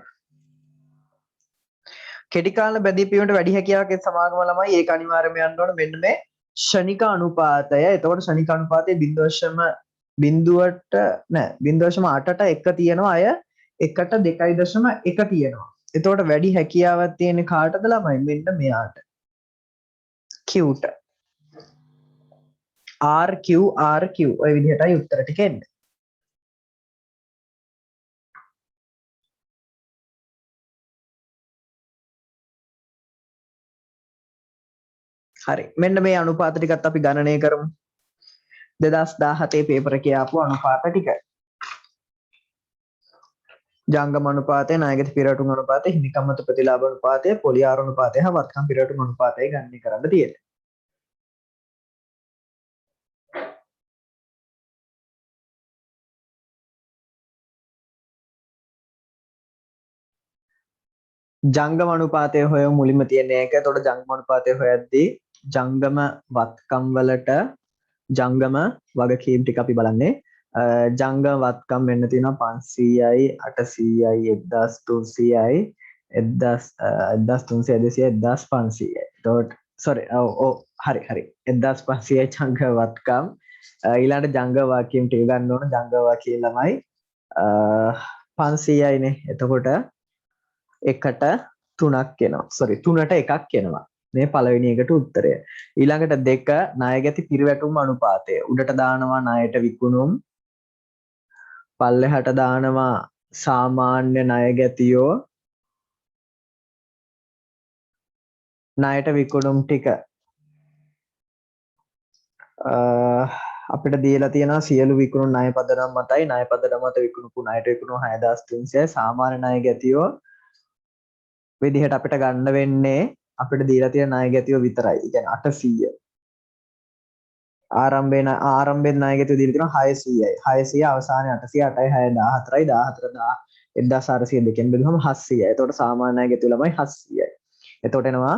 කෙටි කාල බැඳීපීමට වැඩි හැකියාවක් ඒ සමාගම ළමයි ඒක අනිවාර්යයෙන්ම යන්න ඕන මෙන්න මේ ෂණික අනුපාතය. එතකොට ෂණික අනුපාතය 0.8ට 1 තියෙනවා. අය 1ට 2.1 තියෙනවා. එතකොට වැඩි හැකියාවක් තියෙන කාටද ළමයි? මෙන්න මෙයාට. Q ට. RQ ඔය විදිහටයි උත්තර ටික එන්නේ. හරි මෙන්න මේ අනුපාත ටිකත් අපි ගණනය කරමු. 2017 පේපර් එකේ ආපු අනුපාත ටික. ජංගම අනුපාතය, ණයගැති පිරවටුම් අනුපාතය, හිමිකම් මත ප්‍රතිලාභ අනුපාතය, පොලි ආර අනුපාතය හා වත්කම් පිරවටුම් අනුපාතය ගණනය කරන්න තියෙන්නේ. ජංගම අනුපාතය හොය මුලින්ම තියෙන එක. එතකොට ජංගම අනුපාතය හොයද්දී ජංගම වත්කම් වලට ජංගම වගකීම් ටික අපි බලන්නේ. ජංගම වත්කම් වෙන්න තියෙනවා 500යි 800යි 1300යි 1300 1500යි. එතකොට හරි 1500යි ජංගම වත්කම්. ඊළඟට ජංගම වගකීම් ටික ගන්න ඕන. ජංගම වගකීම් ළමයි 500යිනේ. එතකොට 1ට 3ක් එනවා. 3ට 1ක් එනවා. මේ පළවෙනි එකට උත්තරය. ඊළඟට 2 ණය ගැති පිරිවැටුම් අනුපාතය. උඩට දානවා ණයට විකුණුම්, පල්ලෙහාට දානවා සාමාන්‍ය ණය ගැතියෝ, ණයට විකුණුම් ටික අපිට දීලා තියෙනවා සියලු විකුණු ණය පදනම් මතයි. ණය පදනම් මත විකුණුපු ණයට විකුණුම 6300යි. සාමාන්‍ය ණය ගැතියෝ විදිහට අපිට ගන්න වෙන්නේ අපිට දීලා තියෙන ණය ගැතියෝ විතරයි. ඒ කියන්නේ 800. ආරම්භයෙන් ණය ගැතියෝ දීලා තියෙනවා 600යි. 600 අවසානයේ 800 8යි 6 14යි 14 1400 බෙදුවම 700යි. එතකොට සාමාන්‍ය ණය ගැතියෝ ළමයි 700යි. එතකොට එනවා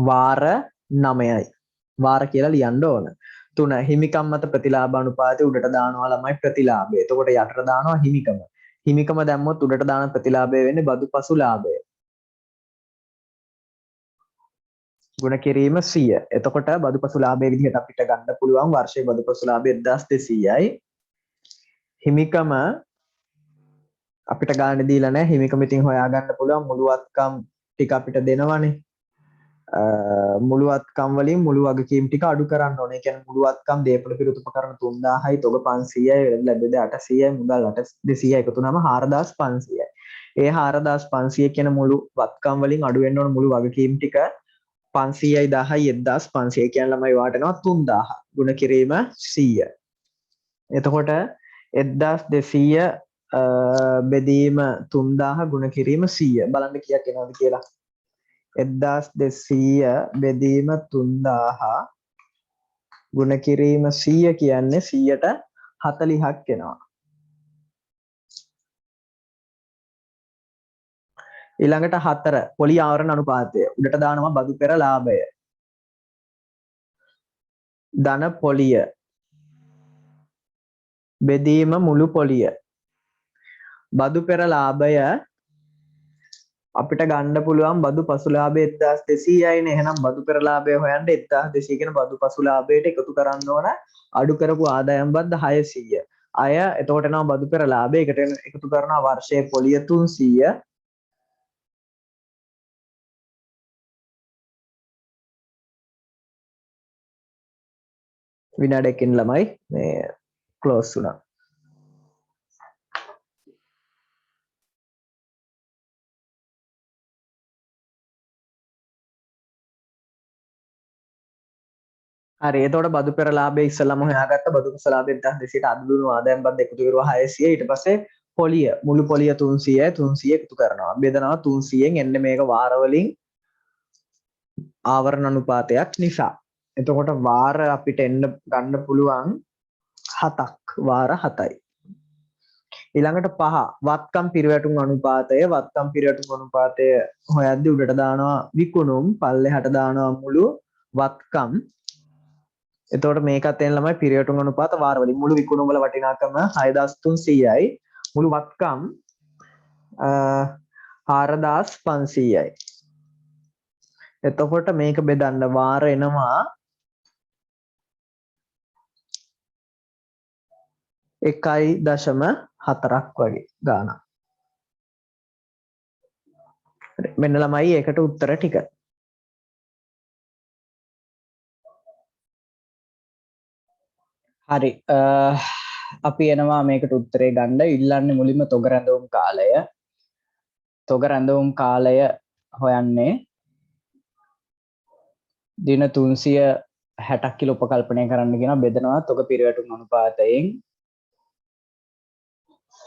වාර 9යි. වාර කියලා ලියන්න ඕන. 3 හිමිකම් මත ප්‍රතිලාභ අනුපාතය. උඩට දානවා ළමයි ප්‍රතිලාභය. එතකොට යටට දානවා හිමිකම. හිමිකම දැම්මොත් උඩට දාන ප්‍රතිලාභය වෙන්නේ බදුපසු ලාභය. ගුණ කිරීම 100. එතකොට බදුපසු ලාභයේ විදිහට අපිට ගන්න පුළුවන් වර්ෂයේ බදුපසු ලාභය 1200යි. හිමිකම අපිට ගන්න දීලා නැහැ. හිමිකම ඉතින් හොයා ගන්න පුළුවන් මුළුවත්කම් ටික අපිට දෙනවනේ. මුළුවත්කම් වලින් මුළු වගකීම් ටික අඩු කරන්න ඕනේ. ඒ කියන්නේ මුළුවත්කම් දේපල පිරුතු උපකරණ 3000යි, තොග 500යි, ලැබෙද 800යි, මුදල් 200යි එකතු වුනම 4500යි. ඒ 4500 කියන මුළු වත්කම් වලින් අඩු වෙන්න ඕන මුළු වගකීම් ටික 500යි 10යි 1500 කියන ළමයි වාට එනවා 3000. ගුණ කිරීම 100. එතකොට 1200 බෙදීම 3000 ගුණ කිරීම 100. බලන්න කීයක් එනවද කියලා. 1200 බෙදීම 3000 ගුණ කිරීම 100 කියන්නේ 100ට 40ක් එනවා. ඊළඟට 4 පොලි ආවරණ අනුපාතය. උඩට දානවා බදු පෙර ලාභය. ධන පොලිය බෙදීම මුළු පොලිය. බදු පෙර ලාභය අපිට ගන්න පුළුවන් බදු පසුලාභය 1200යිනේ. එහෙනම් බදු පෙර ලාභය හොයන්න 1200 කියන බදු පසුලාභයට එකතු කරන්න ඕන අඩු කරපු ආදායම් බද්ද 600. අය එතකොට එනවා බදු පෙර ලාභය එකට එකතු කරනවා වර්ෂයේ පොලිය 300. විනාඩියකින් ළමයි මේ ක්ලෝස් වුණා. හරි එතකොට බදු පෙර ලාභය ඉස්සලම හොයාගත්ත බදු පෙර ලාභය 1200ට අඩු දුණු ආදායම් බද්ද එකතු කරුවා 600. ඊට පස්සේ පොලිය මුළු පොලිය 300යි 300 එකතු කරනවා. බෙදනවා 300න් එන්නේ මේක වාර වලින් ආවරණ අනුපාතයක් නිසා. එතකොට වාර අපිට එන්න ගන්න පුළුවන් 7ක්. වාර 7යි. ඊළඟට 5 වත්කම් පිරිවැටුම් අනුපාතය. වත්කම් පිරිවැටුම් අනුපාතය හොයද්දි උඩට දානවා විකුණුම්, පල්ලෙහාට දානවා මුළු වත්කම්. එතකොට මේකත් එන ළමයි පිරිවැටුම් අනුපාත වාර වලින් මුළු විකුණුම් වල වටිනාකම 6300යි. මුළු වත්කම් 4500යි. එතකොට මේක බෙදන්න වාර එනවා 1.4ක් වගේ ගානක්. මෙන්න ළමයි ඒකට උත්තර ටික. හරි අපි එනවා මේකට උත්තරේ ගන්න. ඉල්ලන්නේ මුලින්ම තොග රැඳවුම් කාලය. තොග රැඳවුම් කාලය හොයන්නේ දින 360ක් කියලා උපකල්පනය කරන්න කියනවා. බෙදනවා තොග පිරිවැටුම් අනුපාතයෙන්.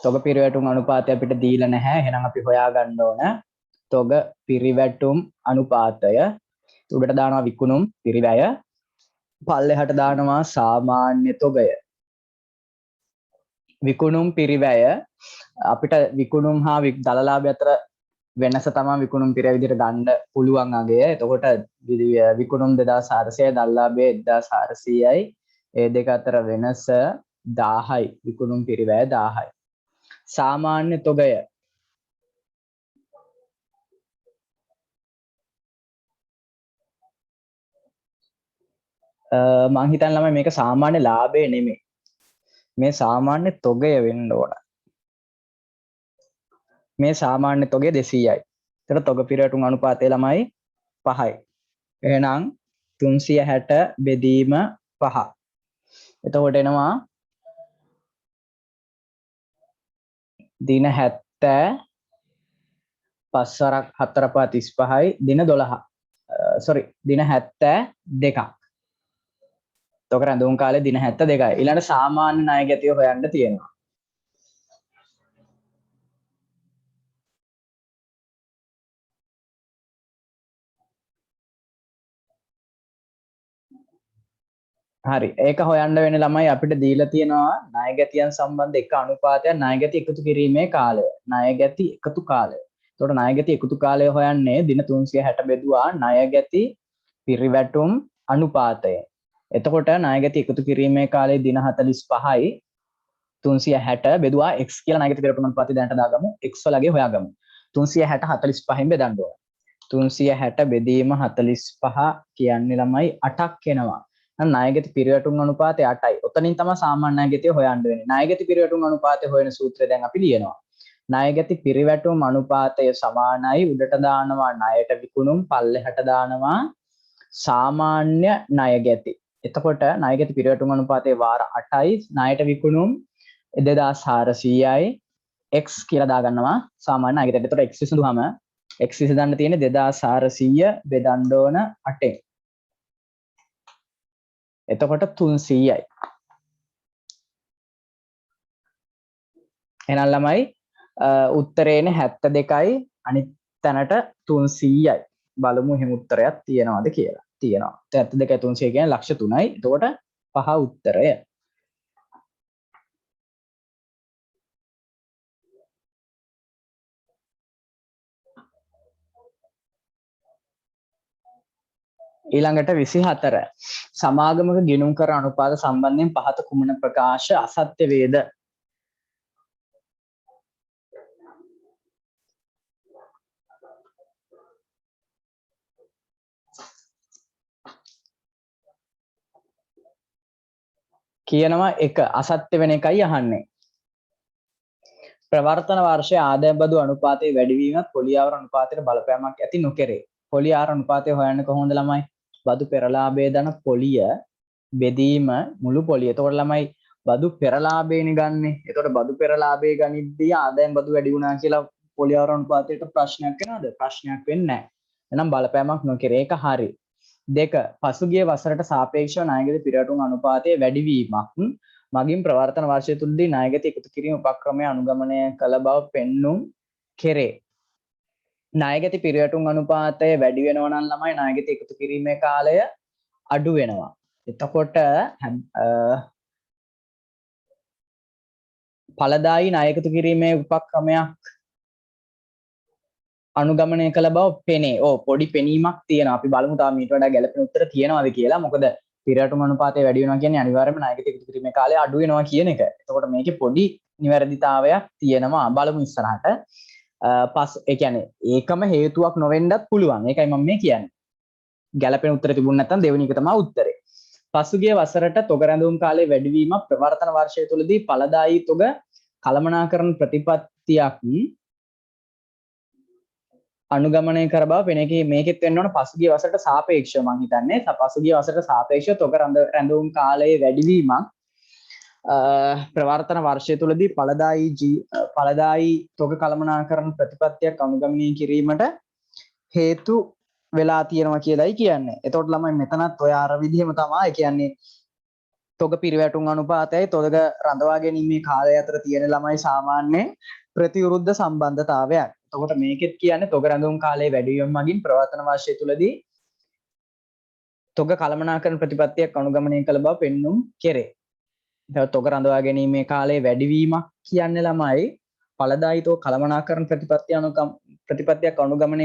තොග පිරිවැටුම් අනුපාතය අපිට දීලා නැහැ. එහෙනම් අපි හොයාගන්න ඕන තොග පිරිවැටුම් අනුපාතය. උඩට දානවා විකුණුම් පිරිවැය. පල්ලෙහාට දානවා සාමාන්‍ය තොගය. විකුණුම් පිරිවැය අපිට විකුණුම් හා දලලාභය අතර වෙනස තමයි විකුණුම් පිරිවැය විදිහට ගන්න පුළුවන් අගය. එතකොට විකුණුම් 2400යි දලලාභය 1400යි. ඒ දෙක අතර වෙනස 1000යි. විකුණුම් පිරිවැය 1000යි. සාමාන්‍ය තොගය මං හිතන්නේ ළමයි මේක සාමාන්‍ය ලාභය නෙමෙයි. මේ සාමාන්‍ය තොගය වෙන්න ඕන. මේ සාමාන්‍ය තොගය 200යි. එතකොට තොග පිරිවැටුම් අනුපාතය ළමයි 5යි. එහෙනම් 360 බෙදීම 5. එතකොට එනවා දින 70 5 වරක් 4 පහ 35යි දින 12. sorry දින 72ක්. එතකොට රැඳුම් කාලේ දින 72යි. ඊළඟ සාමාන්‍ය ණය ගැතිය හොයන්න තියෙනවා. හරි. ඒක හොයන්න වෙන්නේ ළමයි අපිට දීලා තියෙනවා ණය ගැතියන් සම්බන්ධ එක අනුපාතයක් ණය ගැති එකතු කිරීමේ කාලය. ණය ගැති එකතු කාලය. එතකොට ණය ගැති එකතු කාලය හොයන්නේ දින 360 බෙදුවා ණය ගැති පිරිවැටුම් අනුපාතය. එතකොට ණය ගැති එකතු කිරීමේ කාලය දින 45යි 360 බෙදුවා x කියලා ණය ගැති පිරිවැටුම් අනුපාතය දැනට දාගමු. x වලගේ හොයාගමු. 360 45න් බෙදන්න ඕන. 360 බෙදීම 45 කියන්නේ ළමයි 8ක් එනවා. ණය ගැති පිරිවැටුම් අනුපාතය 8යි. ඔතනින් තමයි සාමාන්‍ය ණය ගැතිය හොයන්න වෙන්නේ. ණය ගැති පිරිවැටුම් අනුපාතය හොයන සූත්‍රය දැන් අපි ලියනවා. ණය ගැති පිරිවැටුම් අනුපාතය සමානයි උඩට දානවා ණයට විකුණුම් පල්ලෙහාට දානවා සාමාන්‍ය ණය ගැති. එතකොට ණය ගැති පිරිවැටුම් අනුපාතයේ වාර 8යි ණයට විකුණුම් 2400යි x කියලා දාගන්නවා සාමාන්‍ය ණය ගැති. එතකොට x විසඳුවම x විසඳන්න තියෙන්නේ 2400 බෙදන්න ඕන 8ෙන්. එතකොට 300යි. එහෙනම් ළමයි උත්තරේනේ 72යි අනිත් තැනට 300යි. බලමු එහෙම උත්තරයක් තියෙනවද කියලා. තියෙනවා. 72යි 300 කියන්නේ ලක්ෂ 3යි. එතකොට පහ උත්තරය. ඊළඟට 24 සමාගමක ගිණුම් කර අනුපාත සම්බන්ධයෙන් පහත කුමන ප්‍රකාශ අසත්‍ය වේද? කියනවා එක අසත්‍ය වෙන එකයි අහන්නේ. ප්‍රවර්තන වර්ෂයේ ආදායම් බදු අනුපාතයේ වැඩිවීමත් පොලියාවර අනුපාතයට බලපෑමක් ඇති නොකෙරේ. පොලියාවර අනුපාතය හොයන්නේ කොහොමද ළමයි? බදු පෙරලාභය දන පොලිය බෙදීම මුළු පොලිය. එතකොට ළමයි බදු පෙරලාභයනේ ගන්නෙ. එතකොට බදු පෙරලාභය ගනිද්දී ආදායම් බදු වැඩි වුණා කියලා පොලියාවර අනුපාතයට ප්‍රශ්නයක් වෙනවද? ප්‍රශ්නයක් වෙන්නේ නැහැ. එහෙනම් බලපෑමක් නොකෙරේ. ඒක හරි. දෙක පසුගිය වසරට සාපේක්ෂව ණයගැති පිරිවැටුම් අනුපාතයේ වැඩිවීමක් මගින් ප්‍රවර්තන වර්ෂය තුලදී ණයගැති එකතු කිරීම උපක්‍රමය අනුගමනය කළ බව පෙන්눔 කෙරේ. ණයගැති පිරිවැටුම් අනුපාතය වැඩි වෙනවා නම් ළමයි ණයගැති එකතු කිරීමේ කාලය අඩු වෙනවා. එතකොට ඵලදායී ණය එකතු කිරීමේ උපක්‍රමයක් අනුගමනය කළ බව පෙනේ. පොඩි පෙනීමක් තියෙනවා. අපි බලමු තාම ඊට වඩා ගැළපෙන උත්තර තියෙනවද කියලා. මොකද පිරිවැටුම් අනුපාතය වැඩි වෙනවා කියන්නේ අනිවාර්යයෙන්ම ණයගැති එකතු කිරීමේ කාලය අඩු වෙනවා කියන එක. එතකොට මේකේ පොඩි නිවැරදිතාවයක් තියෙනවා. බලමු ඉස්සරහට. ඒ කියන්නේ ඒකම හේතුවක් නොවෙන්නත් පුළුවන්. ඒකයි මම මේ කියන්නේ. ගැළපෙන උත්තර තිබුණ නැත්නම් දෙවෙනි එක තමයි උත්තරේ. පසුගිය වසරට තොග රැඳුම් කාලයේ වැඩිවීම ප්‍රවර්තන වර්ෂය තුලදී ඵලදායී තොග කළමනාකරන ප්‍රතිපත්තියක් අනුගමනය කර බව පෙනේ. මේකෙත් වෙන්න ඕන පසුගිය වසරට සාපේක්ෂව මම හිතන්නේ පසුගිය වසරට සාපේක්ෂව තොග රැඳුම් කාලයේ වැඩිවීමක් ප්‍රවර්තන වර්ෂය තුලදී ඵලදායී තොග කළමනාකරන ප්‍රතිපත්තියක් අනුගමනය කිරීමට හේතු වෙලා තියෙනවා කියලායි කියන්නේ. එතකොට ළමයි මෙතනත් ඔය අර විදිහම තමයි කියන්නේ තොග පිරිවැටුම් අනුපාතයයි තොග රඳවා ගැනීමේ කාලය අතර තියෙන ළමයි සාමාන්‍ය ප්‍රතිවිරුද්ධ සම්බන්ධතාවයක්. එතකොට මේකෙත් කියන්නේ තොග රැඳුම් කාලයේ වැඩිවීම මගින් ප්‍රවර්තන වර්ෂය තුලදී තොග කළමනාකරන ප්‍රතිපත්තියක් අනුගමනය කළ බව පෙන්눔 කෙරේ. තොග රඳවා ගැනීමේ කාලයේ වැඩිවීමක් කියන්නේ ළමයි ඵලදායී තොග කළමනාකරන ප්‍රතිපත්තියක් අනුගමනය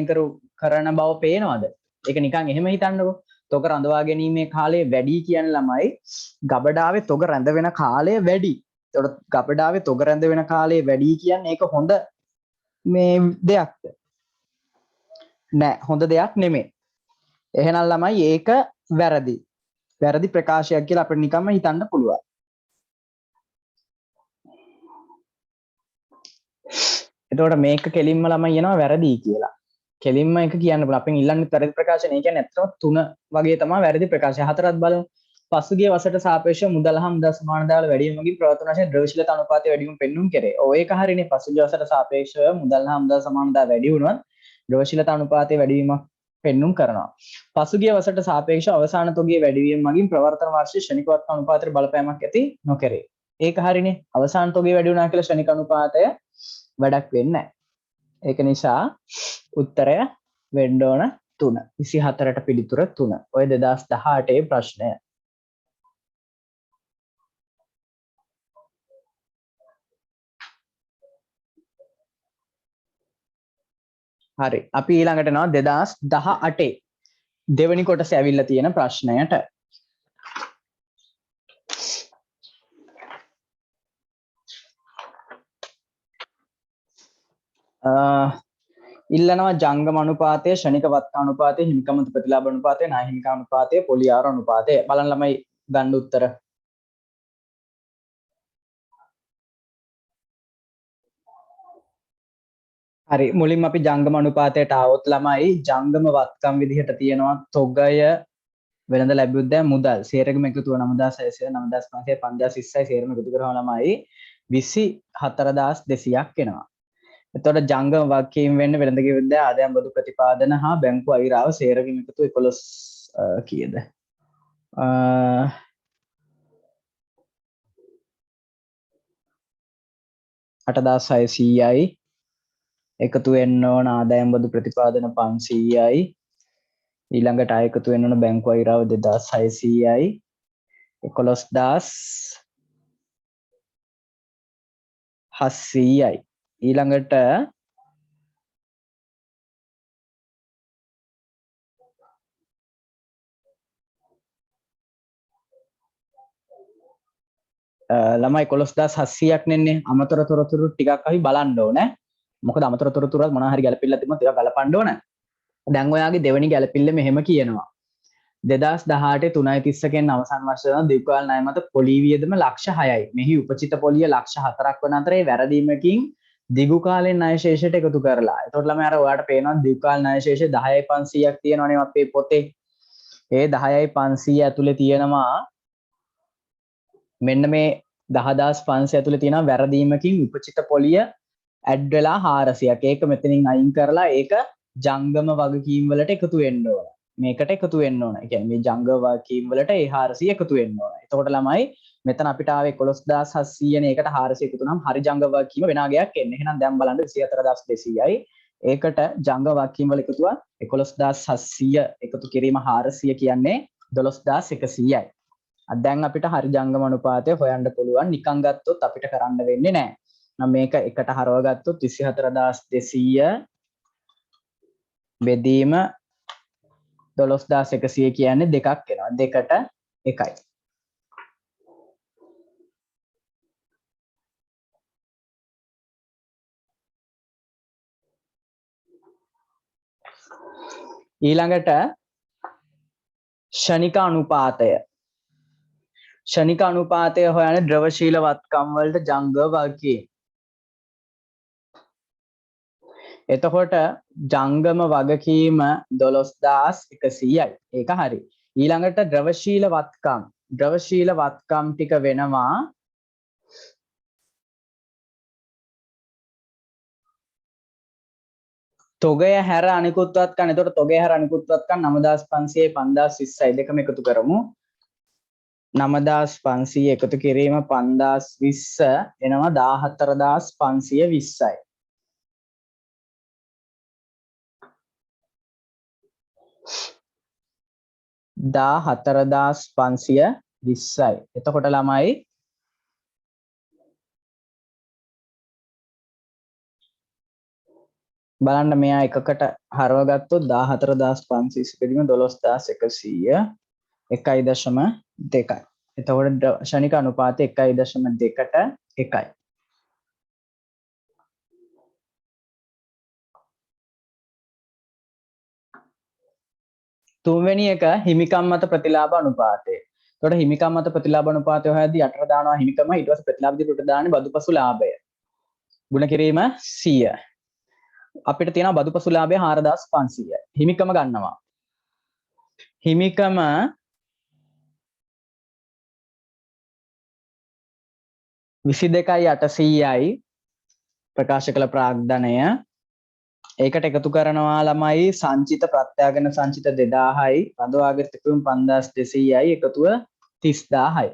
කරන බව පේනවද? ඒක නිකන් එහෙම හිතන්නකෝ. තොග රඳවා ගැනීමේ කාලය වැඩි කියන්නේ ළමයි ගබඩාවේ තොග රැඳ වෙන කාලය වැඩි. ඒතකොට ගබඩාවේ තොග රැඳ වෙන කාලය වැඩි කියන්නේ ඒක හොඳ මේ දෙයක්ද? නෑ, හොඳ දෙයක් නෙමෙයි. එහෙනම් ළමයි ඒක වැරදි. වැරදි ප්‍රකාශයක් කියලා අපිට නිකම්ම හිතන්න පුළුවන්. එතකොට මේක කෙලින්ම ළමයි එනවා වැරදි කියලා. කෙලින්ම එක කියන්න පුළුවන්. අපෙන් ඉල්ලන්නේ වැරදි ප්‍රකාශන. ඒ කියන්නේ ඇත්තටම 3 වගේ තමයි වැරදි ප්‍රකාශය. හතරත් බලමු. පසුගිය වසරට සාපේක්ෂව මුදල් හා මුදල් සමානතාවල වැඩි වීම මගින් ප්‍රවර්තන වශයෙන් ද්‍රව්‍යශීලතා අනුපාතය වැඩි වීම පෙන්눔 කෙරේ. ඔය ඒක හරිනේ. පසුගිය වසරට සාපේක්ෂව මුදල් හා මුදල් සමානතාව වැඩි වුණොත් ද්‍රව්‍යශීලතා අනුපාතය වැඩි වීමක් පෙන්눔 කරනවා. පසුගිය වසරට සාපේක්ෂව අවසාන තොගයේ වැඩි වීම මගින් ප්‍රවර්තන වාර්ෂික ශනිකවත් අනුපාතයට බලපෑමක් ඇති නොකරේ. ඒක හරිනේ. අවසාන තොගයේ වැඩි වුණා කියලා ශනික අනුපාතය වැඩක් වෙන්නේ නැහැ. ඒක නිසා උත්තරය වෙන්න ඕන 3. 24ට පිළිතුර 3. ඔය 2018 ප්‍රශ්නය. හරි. අපි ඊළඟට යනවා 2018 දෙවෙනි කොටසේ ඇවිල්ලා තියෙන ප්‍රශ්නයට. ඉල්ලනවා ජංගම අනුපාතය, ශනික වත්ක අනුපාතය, හිමිකමත ප්‍රතිලාභ අනුපාතය, ණය හිමිකම් අනුපාතය, පොලියාර අනුපාතය. බලන්න ළමයි ගන්න උත්තර. හරි, මුලින්ම අපි ජංගම අනුපාතයට ආවොත් ළමයි ජංගම වත්කම් විදිහට තියෙනවා තොගය වෙළඳ ලැබුද්ද මුදල් සේරගම එකතුව 9600 9500 5020යි සේරම එකතු කරනවා ළමයි 24200ක් එනවා. එතකොට ජංගම වගකීම් වෙන්නේ වෙළඳ කිවිද්ද ආදායම් බදු ප්‍රතිපාදන හා බැංකු අයිරාව සේරගම එකතු 11 කීයද? 8600යි එකතු වෙන්න ඕන ආදායම් බදු ප්‍රතිපාදන 500යි ඊළඟට ආය එකතු වෙන්න ඕන බැංකු අයිරාව 2600යි 11700යි ඊළඟට ළමයි 11700ක් නෙන්නේ අමතර තොරතුරු ටිකක් අපි බලන්න ඕනේ. මොකද අමතර තොරතුරු වල මොනවා හරි ගැලපෙilla තිබුණොත් ඒවා ගලපන්න ඕන. දැන් ඔයාගේ දෙවෙනි ගැලපෙilla මෙහෙම කියනවා. 2018 3.30 කෙන් අවසන් වර්ෂයේ දීප්කාල ණය මත පොලි වියදම ලක්ෂ 6යි. මෙහි උපචිත පොලිය ලක්ෂ 4ක් වන අතර ඒ වැරදීමකින් දිගු කාලෙන් ණය ශේෂයට එකතු කරලා. එතකොට ළමයි අර ඔයාලට පේනවා දීප්කාල ණය ශේෂය 10.500ක් තියෙනවනේ අපේ පොතේ. ඒ 10.500 ඇතුලේ තියෙනවා මෙන්න මේ 10500 ඇතුලේ තියෙනවා වැරදීමකින් උපචිත පොලිය ඇඩ් වෙලා 400ක්. ඒක මෙතනින් අයින් කරලා ඒක ජංගම වගකීම් වලට එකතු වෙන්න ඕන. මේකට එකතු වෙන්න ඕන. ඒ කියන්නේ මේ ජංගම වගකීම් වලට ඒ 400 එකතු වෙන්න ඕන. එතකොට ළමයි මෙතන අපිට ආවේ 11700 නේ. ඒකට 400 එකතු නම් හරි ජංගම වගකීම වෙන අගයක් එන්නේ. එහෙනම් දැන් බලන්න 24200යි. ඒකට ජංගම වගකීම් වල එකතුව 11700 එකතු කිරීම 400 කියන්නේ 12100යි. දැන් අපිට හරි ජංගම අනුපාතය හොයන්න පුළුවන්. නිකන් ගත්තොත් අපිට කරන්න වෙන්නේ නැහැ. නම් මේක එකට හරව ගත්තොත් 24200 බෙදීම 12100 කියන්නේ දෙකක් එනවා. දෙකට එකයි. ඊළඟට ශනික අනුපාතය. ශනික අනුපාතය හොයන්නේ ද්‍රවශීල වත්කම් වලට ජංගම වගකීම්. එතකොට ජංගම වගකීම 12100යි. ඒක හරි. ඊළඟට ද්‍රවශීල වත්කම්. ද්‍රවශීල වත්කම් ටික වෙනවා තොගය හැර අනිකුත් වත්කම්. එතකොට තොගය හැර අනිකුත් වත්කම් 9500යි 5020යි දෙකම එකතු කරමු. 9500 එකතු කිරීම 5020 එනවා 14520යි. 14520යි. එතකොට ළමයි බලන්න මෙයා එකකට හරව ගත්තොත් 14520 බෙදීම 12100 1.2යි. එතකොට ශනික අනුපාතය 1.2ට 1යි. තුන්වෙනි එක හිමිකම් මත ප්‍රතිලාභ අනුපාතය. එතකොට හිමිකම් මත ප්‍රතිලාභ අනුපාතය හොයද්දී යටට දානවා හිමිකම ඊට පස්සේ ප්‍රතිලාභ දිහට දාන්නේ බදුපසු ලාභය. ගුණ කිරීම 100. අපිට තියෙනවා බදුපසු ලාභය 4500යි. හිමිකම ගන්නවා. හිමිකම 22,800යි ප්‍රකාශ කළ ප්‍රාග්ධනය. ඒකට එකතු කරනවා ළමයි සංචිත ප්‍රත්‍යාගන සංචිත 2000යි රඳවාගෙන තිබුණු 5200යි එකතුව 30000යි.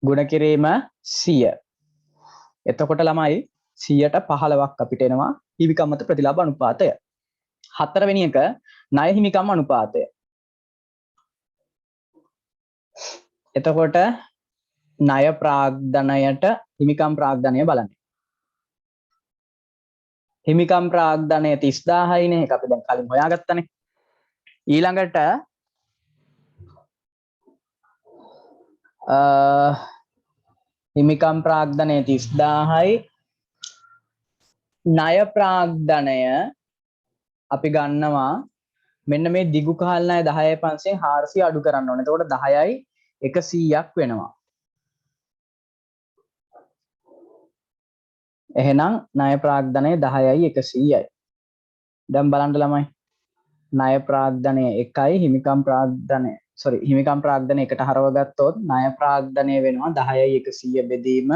ගුණ කිරීම 100. එතකොට ළමයි 115ක් අපිට එනවා හිමිකම් මත ප්‍රතිලාභ අනුපාතය. හතරවෙනි එක ණය හිමිකම් අනුපාතය. එතකොට ණය ප්‍රාග්ධනයට හිමිකම් ප්‍රාග්ධනය බලන්න. හිමිකම් ප්‍රාග්ධනය 30000යිනේ. ඒක අපි දැන් කලින් හොයාගත්තනේ. ඊළඟට හිමිකම් ප්‍රාග්ධනය 30000යි. ණය ප්‍රාග්ධනය අපි ගන්නවා මෙන්න මේ දිගු කාල ණය 10,500න් 400 අඩු කරන්න ඕනේ. එතකොට 10යි 100ක් වෙනවා. එහෙනම් ණය ප්‍රාග්ධනය 10යි 100යි. දැන් බලන්න ළමයි. ණය ප්‍රාග්ධනය 1යි හිමිකම් ප්‍රාග්ධනය හිමිකම් ප්‍රාග්ධනය එකට හරව ගත්තොත් ණය ප්‍රාග්ධනය වෙනවා 10යි 100 බෙදීම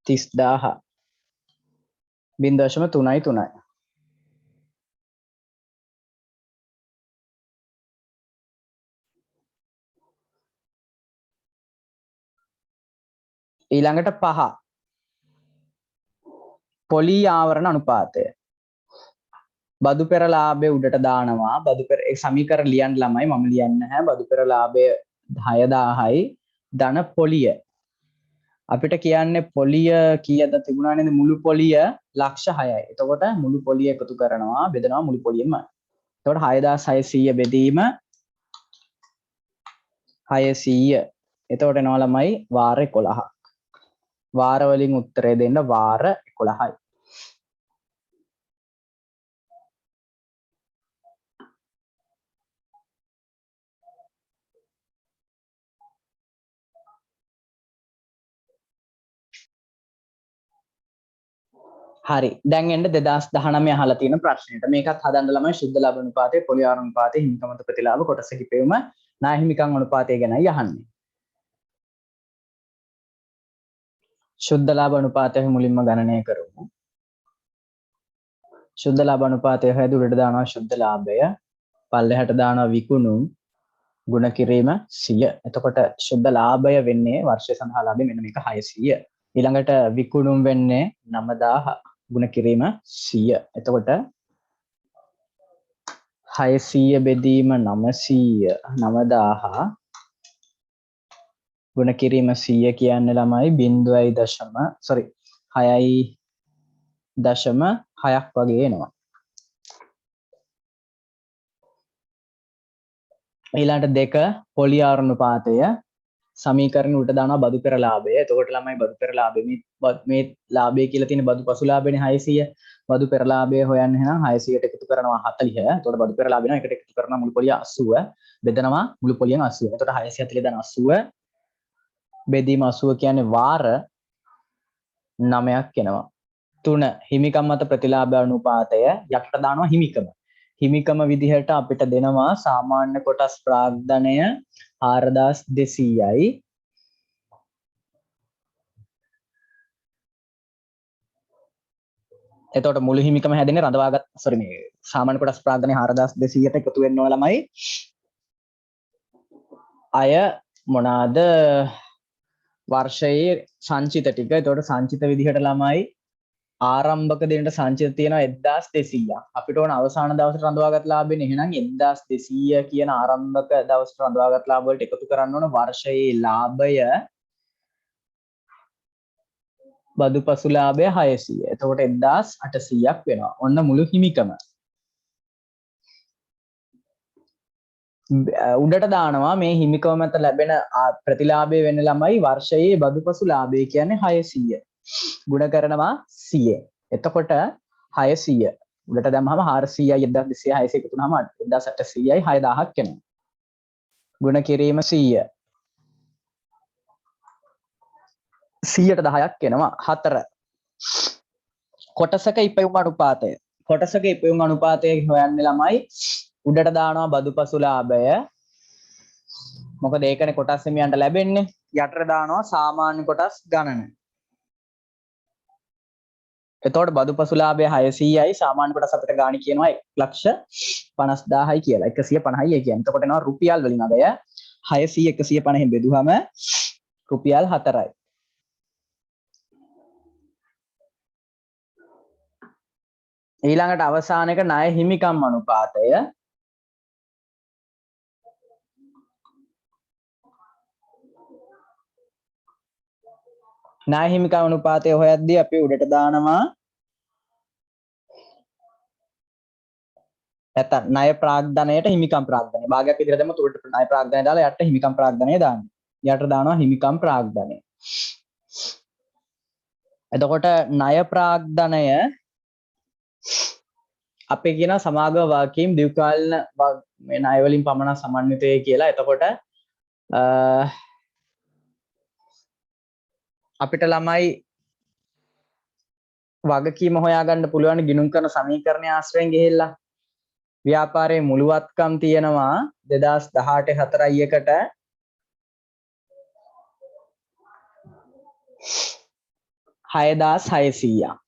30000 0.33. ඊළඟට 5 පොලි ආවරණ අනුපාතය. බදු පෙර ලාභය උඩට දානවා. බදු පෙර ඒ සමීකරණ ලියන්න ළමයි මම ලියන්නේ නැහැ. බදු පෙර ලාභය 10000යි ධන පොලිය. අපිට කියන්නේ පොලිය කීයද තිබුණා නේද? මුළු පොලිය 6යි. එතකොට මුළු පොලිය එකතු කරනවා බෙදනවා මුළු පොලියෙම. එතකොට 6600 බෙදීම 600. එතකොට එනවා ළමයි වාර 11ක්. වාර වලින් උත්තරය දෙන්න වාර 11යි. හරි. දැන් එන්න 2019 අහලා තියෙන ප්‍රශ්නෙට. මේකත් හදන්න ළමයි ශුද්ධ ලාභ අනුපාතය, පොලි ආවරණ අනුපාතය, හිමිකම් මත ප්‍රතිලාභ කොටස කිපෙවම ණය හිමිකම් අනුපාතය ගැනයි අහන්නේ. ශුද්ධ ලාභ අනුපාතය මුලින්ම ගණනය කරමු. ශුද්ධ ලාභ අනුපාතය හැදුවට දානවා ශුද්ධ ලාභය, පල්ලෙහාට දානවා විකුණුම්, ගුණ කිරීම 100. එතකොට ශුද්ධ ලාභය වෙන්නේ වර්ෂය සඳහා ලාභය මෙන්න මේක 600. ඊළඟට විකුණුම් වෙන්නේ 9000. ගුණ කිරීම 100. එතකොට 600 බෙදීම 900 9000 ගුණ කිරීම 100 කියන්නේ ළමයි 6.6ක් වගේ එනවා. ඊළඟට 2 පොලි ආවරණ අනුපාතය සමීකරණ උඩට දානවා බදු පෙර ලාභය. එතකොට ළමයි බදු පෙර ලාභය මේ ලාභය කියලා තියෙන බදු පසු ලාභයනේ 600. බදු පෙර ලාභය හොයන්න එහෙනම් 600ට එකතු කරනවා 40. එතකොට බදු පෙර ලාභය නම් එකට එකතු කරනවා මුළු පොලිය 80. බෙදනවා මුළු පොලියෙන් 80. එතකොට 640 දාන 80 බෙදීම 80 කියන්නේ වාර 9ක් එනවා. 3 හිමිකම් මත ප්‍රතිලාභ අනුපාතය යටට දානවා හිමිකම. හිමිකම විදිහට අපිට දෙනවා සාමාන්‍ය කොටස් ප්‍රාග්ධනය 4200යි. එතකොට මුළු හිමිකම හැදෙන්නේ රඳවාගත් මේ සාමාන්‍ය කොටස් ප්‍රාග්ධනය 4200ට එකතු වෙනවා ළමයි. අය මොනවාද වර්ෂයේ සංචිත ටික. එතකොට සංචිත විදිහට ළමයි ආරම්භක දෙන්නට සංචිත තියෙනවා 1200ක්. අපිට ඕන අවසාන දවසට රඳවාගත් ලාභෙන්නේ. එහෙනම් 1200 කියන ආරම්භක දවසට රඳවාගත් ලාභ වලට එකතු කරන්න ඕන වර්ෂයේ ලාභය බදුපසු ලාභය 600. එතකොට 1800ක් වෙනවා. ඔන්න මුළු හිමිකම. උඩට දානවා මේ හිමිකම මත ලැබෙන ප්‍රතිලාභය වෙන ළමයි වර්ෂයේ බදුපසු ලාභය කියන්නේ 600. ගුණ කරනවා 100. එතකොට 600 උඩට දැම්මම 400යි 1200 600 එකතු වුනහම 1800යි 6000ක් එනවා. ගුණ කිරීම 100. 100ට 10ක් එනවා 4 කොටසක ඉපයුම් අනුපාතය කොටසක ඉපයුම් අනුපාතය හොයන්නේ ළමයි උඩට දානවා බදුපසුලාභය මොකද ඒකනේ කොටස් හිමියන්ට ලැබෙන්නේ යටට දානවා සාමාන්‍ය කොටස් ගණන එතකොට බදුපසුලාභය 600යි සාමාන්‍ය කොටස් අපිට ගාණි කියනවා 1,50,000යි කියලා 150යි කියන්නේ එතකොට එනවා රුපියල් වලින් අගය 600 150න් බෙදුවම රුපියල් 4යි ඊළඟට අවසාන එක ණය හිමිකම් අනුපාතය ණය හිමිකම් අනුපාතය හොයද්දී අපි උඩට දානවා නැත්නම් ණය ප්‍රාග්ධනයට හිමිකම් ප්‍රාග්ධනය භාගයක් විදිහට දැම්මොත් උඩට ණය ප්‍රාග්ධනය දාලා යට හිමිකම් ප්‍රාග්ධනය දාන්න යට දානවා හිමිකම් ප්‍රාග්ධනය එතකොට ණය ප්‍රාග්ධනය අපේ කියන සමාගම වාක්‍යම් දීර්ඝකාලීන මේ ණය වලින් පමණ සමන්විතය කියලා. එතකොට අපිට ළමයි වගකීම හොයාගන්න පුළුවන් ගිණුම් කරන සමීකරණය ආශ්‍රයෙන් ගිහිල්ලා ව්‍යාපාරයේ මුළුවත්කම් තියෙනවා 2018 4යි එකට 6600ක්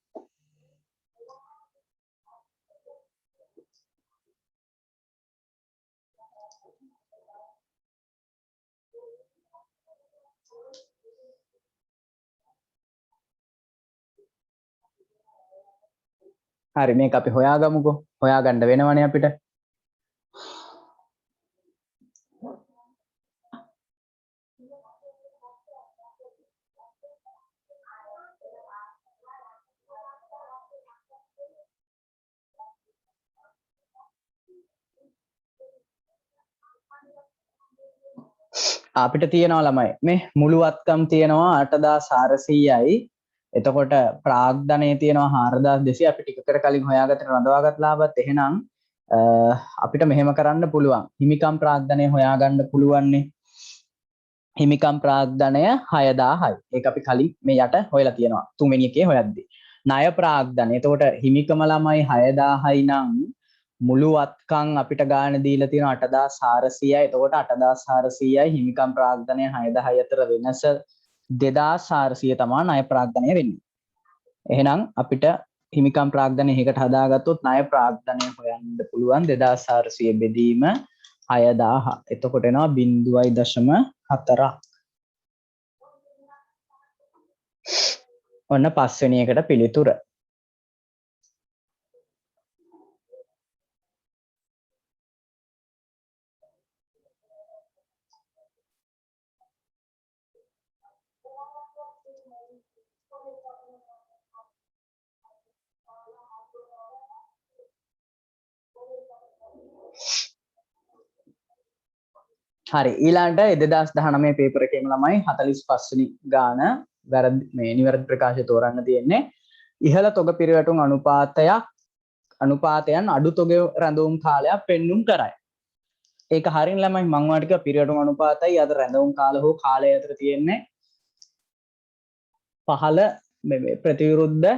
හරි මේක අපි හොයාගමුකෝ හොයාගන්න වෙනවනේ අපිට අපිට තියෙනවා ළමයි මේ මුළුවත්කම් තියෙනවා 8400යි එතකොට ප්‍රාග්ධනය තියෙනවා 4200 අපි ටිකකට කලින් හොයාගත්තට රඳවාගත් ලාභත් එහෙනම් අපිට මෙහෙම කරන්න පුළුවන් හිමිකම් ප්‍රාග්ධනය හොයාගන්න පුළුවන්නේ හිමිකම් ප්‍රාග්ධනය 6000යි ඒක අපි කලින් මේ යට හොයලා තියෙනවා තුන්වෙනි එකේ හොයද්දී ණය ප්‍රාග්ධනය එතකොට හිමිකම ළමයි 6000යි නම් මුළුවත්කම් අපිට ගාණ දීලා තියෙන 8400යි එතකොට 8400යි හිමිකම් ප්‍රාග්ධනය 6000යි අතර වෙනස 2400 තමයි ණය ප්‍රාග්ධනය වෙන්නේ. එහෙනම් අපිට හිමිකම් ප්‍රාග්ධනය එකකට හදාගත්තොත් ණය ප්‍රාග්ධනය හොයන්න පුළුවන් 2400 බෙදීම 6000. එතකොට එනවා 0.4. ඔන්න පස්වෙනි එකට පිළිතුර. හරි ඊළඟට 2019 පේපර් එකේම ළමයි 45 වෙනි ගාන වැරදි මේ නිවැරදි ප්‍රකාශය තෝරන්න තියෙන්නේ ඉහළ තොග පිරිවැටුම් අනුපාතයන් අඩු තොග රැඳවුම් කාලයක් පෙන්눔 කරයි. ඒක හරියන ළමයි මම ඔයාලට කිව්වා පිරිවැටුම් අනුපාතයි අද රැඳවුම් කාල හෝ කාලය අතර තියෙන්නේ පහළ මේ ප්‍රතිවිරුද්ධ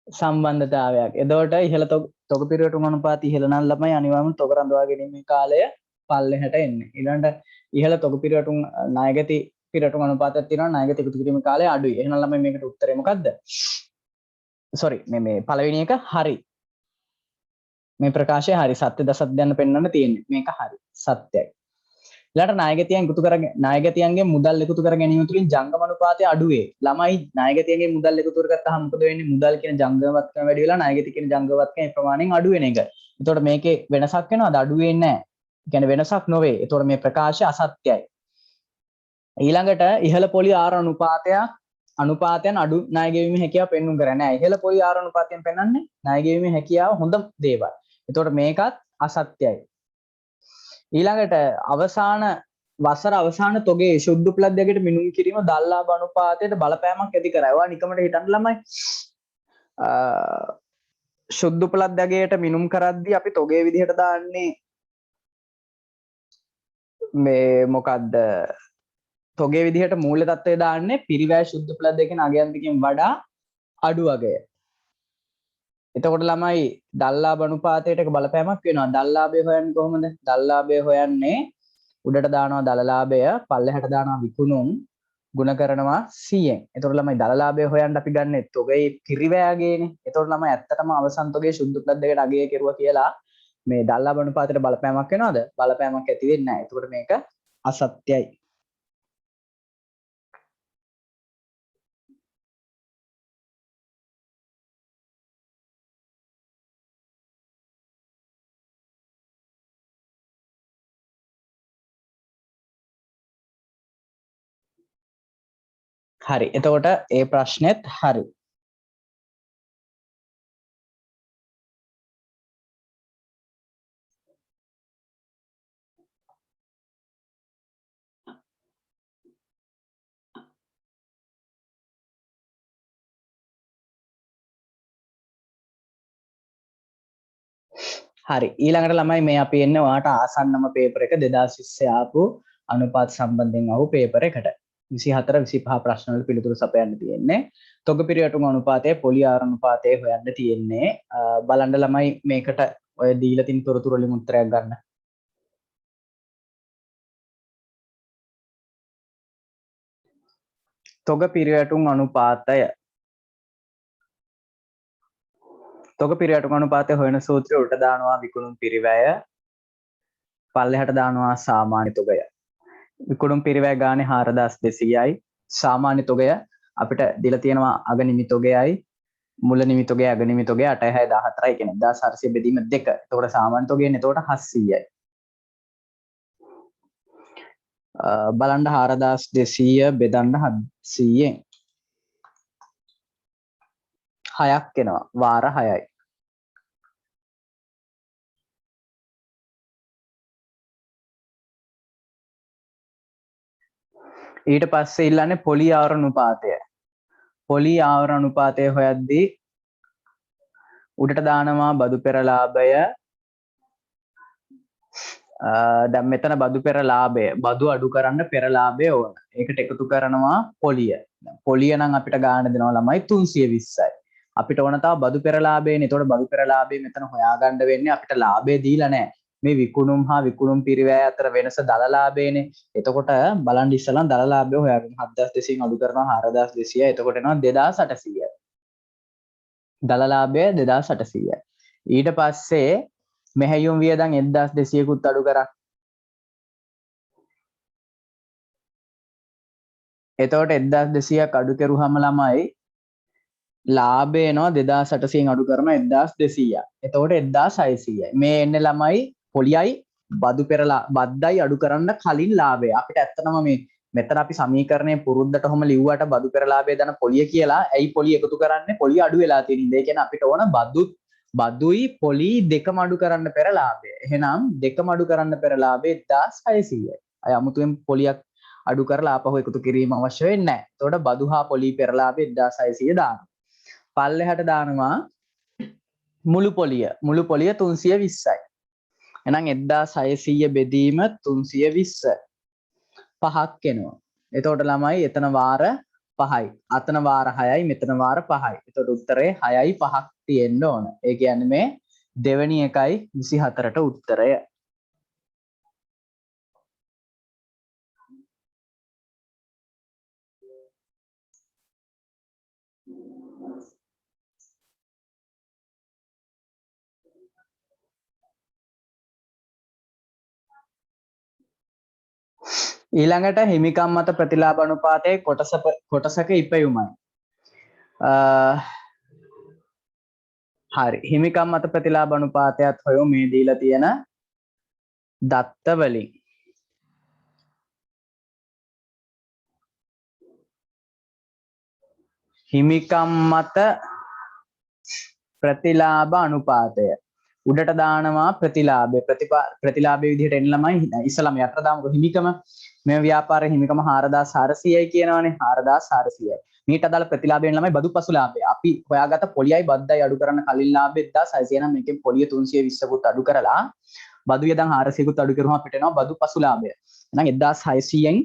සම්බන්ධතාවයක්. එතකොට ඉහළ තොග පිරිවැටුම් අනුපාතය ඉහළ නම් ළමයි අනිවාර්යයෙන්ම තොග රඳවා ගැනීමේ කාලය පල්ලෙහාට එන්නේ. ඊළඟට ඉහළ තොග පිරිවැටුම් ණයගති පිරිවැටුම් අනුපාතයක් තියෙනවා ණයගති එකතු කිරීමේ කාලය අඩුයි. එහෙනම් ළමයි මේකට උත්තරේ මොකද්ද? sorry මේ පළවෙනි එක හරි. මේ ප්‍රකාශය හරි සත්‍ය දසත්‍යයන් පෙන්වන්න තියෙන්නේ. මේක හරි. සත්‍යයි. ඊළඟට ණයගතියන්ගේ මුදල් එකතු කර ගැනීම තුළින් ජංගම අනුපාතය අඩු වේ. ළමයි ණයගතියන්ගේ මුදල් එකතු කරගත්තාම මොකද වෙන්නේ? මුදල් කියන ජංගමවත්කම වැඩි වෙලා ණයගති කියන ජංගමවත්කම ප්‍රමාණයෙන් අඩු වෙන එක. එතකොට මේකේ වෙනසක් වෙනවද? අඩු වෙන්නේ නැහැ. කියන්නේ වෙනසක් නොවේ. එතකොට මේ ප්‍රකාශය අසත්‍යයි. ඊළඟට ඉහළ පොලි ආර අනුපාතයන් අඩු ණය ගෙවීමේ හැකියාව පෙන්වුම් කරන්නේ නැහැ. ඉහළ පොලි ආර අනුපාතයෙන් පෙන්වන්නේ ණය ගෙවීමේ හැකියාව හොඳ දේවල්. එතකොට මේකත් අසත්‍යයි. ඊළඟට වසර අවසාන තොගේ ශුද්ධ උපලබ්ධයකට මිනුම් කිරීම දල්ලාභ අනුපාතයට බලපෑමක් ඇති කරයි. ඔයා නිකමට හිතන්න ළමයි. ශුද්ධ උපලබ්ධයකට මිනුම් කරද්දී අපි තොගේ විදිහට දාන්නේ මේ මොකද්ද තොගේ විදිහට මූල්‍ය තත්ත්වය දාන්නේ පිරිවැය ශුද්ධ පෙළ දෙකෙන් අගයන් දෙකෙන් වඩා අඩු අගය. එතකොට ළමයි දල්ලාභ අනුපාතයට බලපෑමක් වෙනවා. දල්ලාභය හොයන්නේ කොහොමද? දල්ලාභය හොයන්නේ උඩට දානවා දලලාභය, පල්ලෙහාට දානවා විකුණුම්, ගුණ කරනවා 100ෙන්. එතකොට ළමයි දලලාභය හොයන්න අපි ගන්නෙ තොගේ පිරිවැයගේනේ. එතකොට ළමයි ඇත්තටම අවසන් තොගේ ශුද්ධ පෙළ දෙකට අගය කෙරුවා කියලා මේ දල්ලාභ අනුපාතයට බලපෑමක් වෙනවද? බලපෑමක් ඇති වෙන්නේ නැහැ. එතකොට මේක අසත්‍යයි. හරි. එතකොට ඒ ප්‍රශ්නෙත් හරි. හරි. ඊළඟට ළමයි මේ අපි එන්නේ ඔයාලට ආසන්නම පේපර් එක 2020 ආපු අනුපාත සම්බන්ධයෙන් අහපු පේපර් එකට. 24 25 ප්‍රශ්න වල පිළිතුරු සපයන්න තියෙන්නේ. තොග පිරිවැටුම් අනුපාතය, පොලි ආර අනුපාතය හොයන්න තියෙන්නේ. බලන්න ළමයි මේකට ඔය දීලා තියෙන තොරතුරු වලින් උත්තරයක් ගන්න. තොග පිරිවැටුම් අනුපාතය. තොග පිරිවැටුම් අනුපාතය හොයන සූත්‍රය උඩට දානවා විකුණුම් පිරිවැය, පල්ලෙහාට දානවා සාමාන්‍ය තොගය. විකුණුම් පිරිවැය ගානේ 4200යි. සාමාන්‍ය තොගය අපිට දීලා තියෙනවා අග නිමි තොගයයි මුල නිමි තොගය අග නිමි තොගය 8614යි කියන්නේ 1400 බෙදීම 2. එතකොට සාමාන්‍ය තොගයනේ එතකොට 700යි. බලන්න 4200 බෙදන්න 700ෙන් 6ක් එනවා. වාර 6යි. ඊට පස්සේ ඉල්ලන්නේ පොලි ආවර අනුපාතය. පොලි ආවර අනුපාතය හොයද්දී උඩට දානවා බදු පෙරලාභය. දැන් මෙතන බදු පෙරලාභය බදු අඩු කරන්න පෙරලාභය ඕන. ඒකට එකතු කරනවා පොලිය. පොලිය නම් අපිට ගාන දෙනවා ළමයි 320යි. අපිට ඕන තව බදු පෙරලාභයනේ. එතකොට බදු පෙරලාභය මෙතන හොයාගන්න වෙන්නේ අපිට ලාභය දීලා නැහැ. මේ විකුණුම් හා විකුණුම් පිරිවැය අතර වෙනස දලලාභයනේ. එතකොට බලන්න ඉස්සලා දලලාභය හොයාගන්න 7200න් අඩු කරනවා 4200යි. එතකොට එනවා 2800යි. දලලාභය 2800යි. ඊට පස්සේ මෙහෙයුම් වියදම් 1200කුත් අඩු කරා. එතකොට 1200ක් අඩු කරුවාම ළමයි ලාභය එනවා 2800න් අඩු කරනවා 1200ක්. එතකොට 1600යි. මේ එන්නේ ළමයි පොලියයි බදු පෙරලා බද්දයි අඩු කරන්න කලින් ලාභය. අපිට ඇත්තටම මේ මෙතන අපි සමීකරණය පුරුද්දටම ලිව්වට බදු පෙරලාභය දන පොලිය කියලා. ඇයි පොලිය එකතු කරන්නේ? පොලිය අඩු වෙලා තියෙන ඉඳ. ඒ කියන්නේ අපිට ඕන බදුයි පොලි දෙකම අඩු කරන්න පෙර ලාභය. එහෙනම් දෙකම අඩු කරන්න පෙර ලාභය 1600යි. අය අමුතුවෙන් පොලියක් අඩු කරලා ආපහු එකතු කිරීම අවශ්‍ය වෙන්නේ නැහැ. එතකොට බදු හා පොලි පෙර ලාභය 1600 දානවා. පල්ලෙහාට දානවා මුළු පොලිය. මුළු පොලිය 320යි. එහෙනම් 1600 බෙදීම 320 5ක් එනවා. එතකොට ළමයි එතන වාර 5යි. අතන වාර 6යි මෙතන වාර 5යි. එතකොට උත්තරේ 6යි 5ක් තියෙන්න ඕන. ඒ කියන්නේ මේ දෙවෙනි එකයි 24ට උත්තරය. ඊළඟට හිමිකම් මත ප්‍රතිලාභ අනුපාතයේ කොටසක ඉපයුමයි. හරි. හිමිකම් මත ප්‍රතිලාභ අනුපාතයත් හොයමු මේ දීලා තියෙන දත්ත වලින්. හිමිකම් මත ප්‍රතිලාභ අනුපාතය උඩට දානවා ප්‍රතිලාභය. ප්‍රතිලාභයේ විදිහට එන්න ළමයි ඉස්සලම යට දාමුකෝ හිමිකම. මේ ව්‍යාපාරයේ හිමිකම 4400යි කියනවනේ. 4400යි. මීට අදාළ ප්‍රතිලාභයෙන් ළමයි බදු පසු ලාභය. අපි හොයාගත්ත පොලියයි බද්දයි අඩු කරන්න කලින් ලාභය 1600 නම් මේකෙන් පොලිය 320කුත් අඩු කරලා බදු වියදම් 400කුත් අඩු කරුවම අපිට එනවා බදු පසු ලාභය. එහෙනම් 1600න්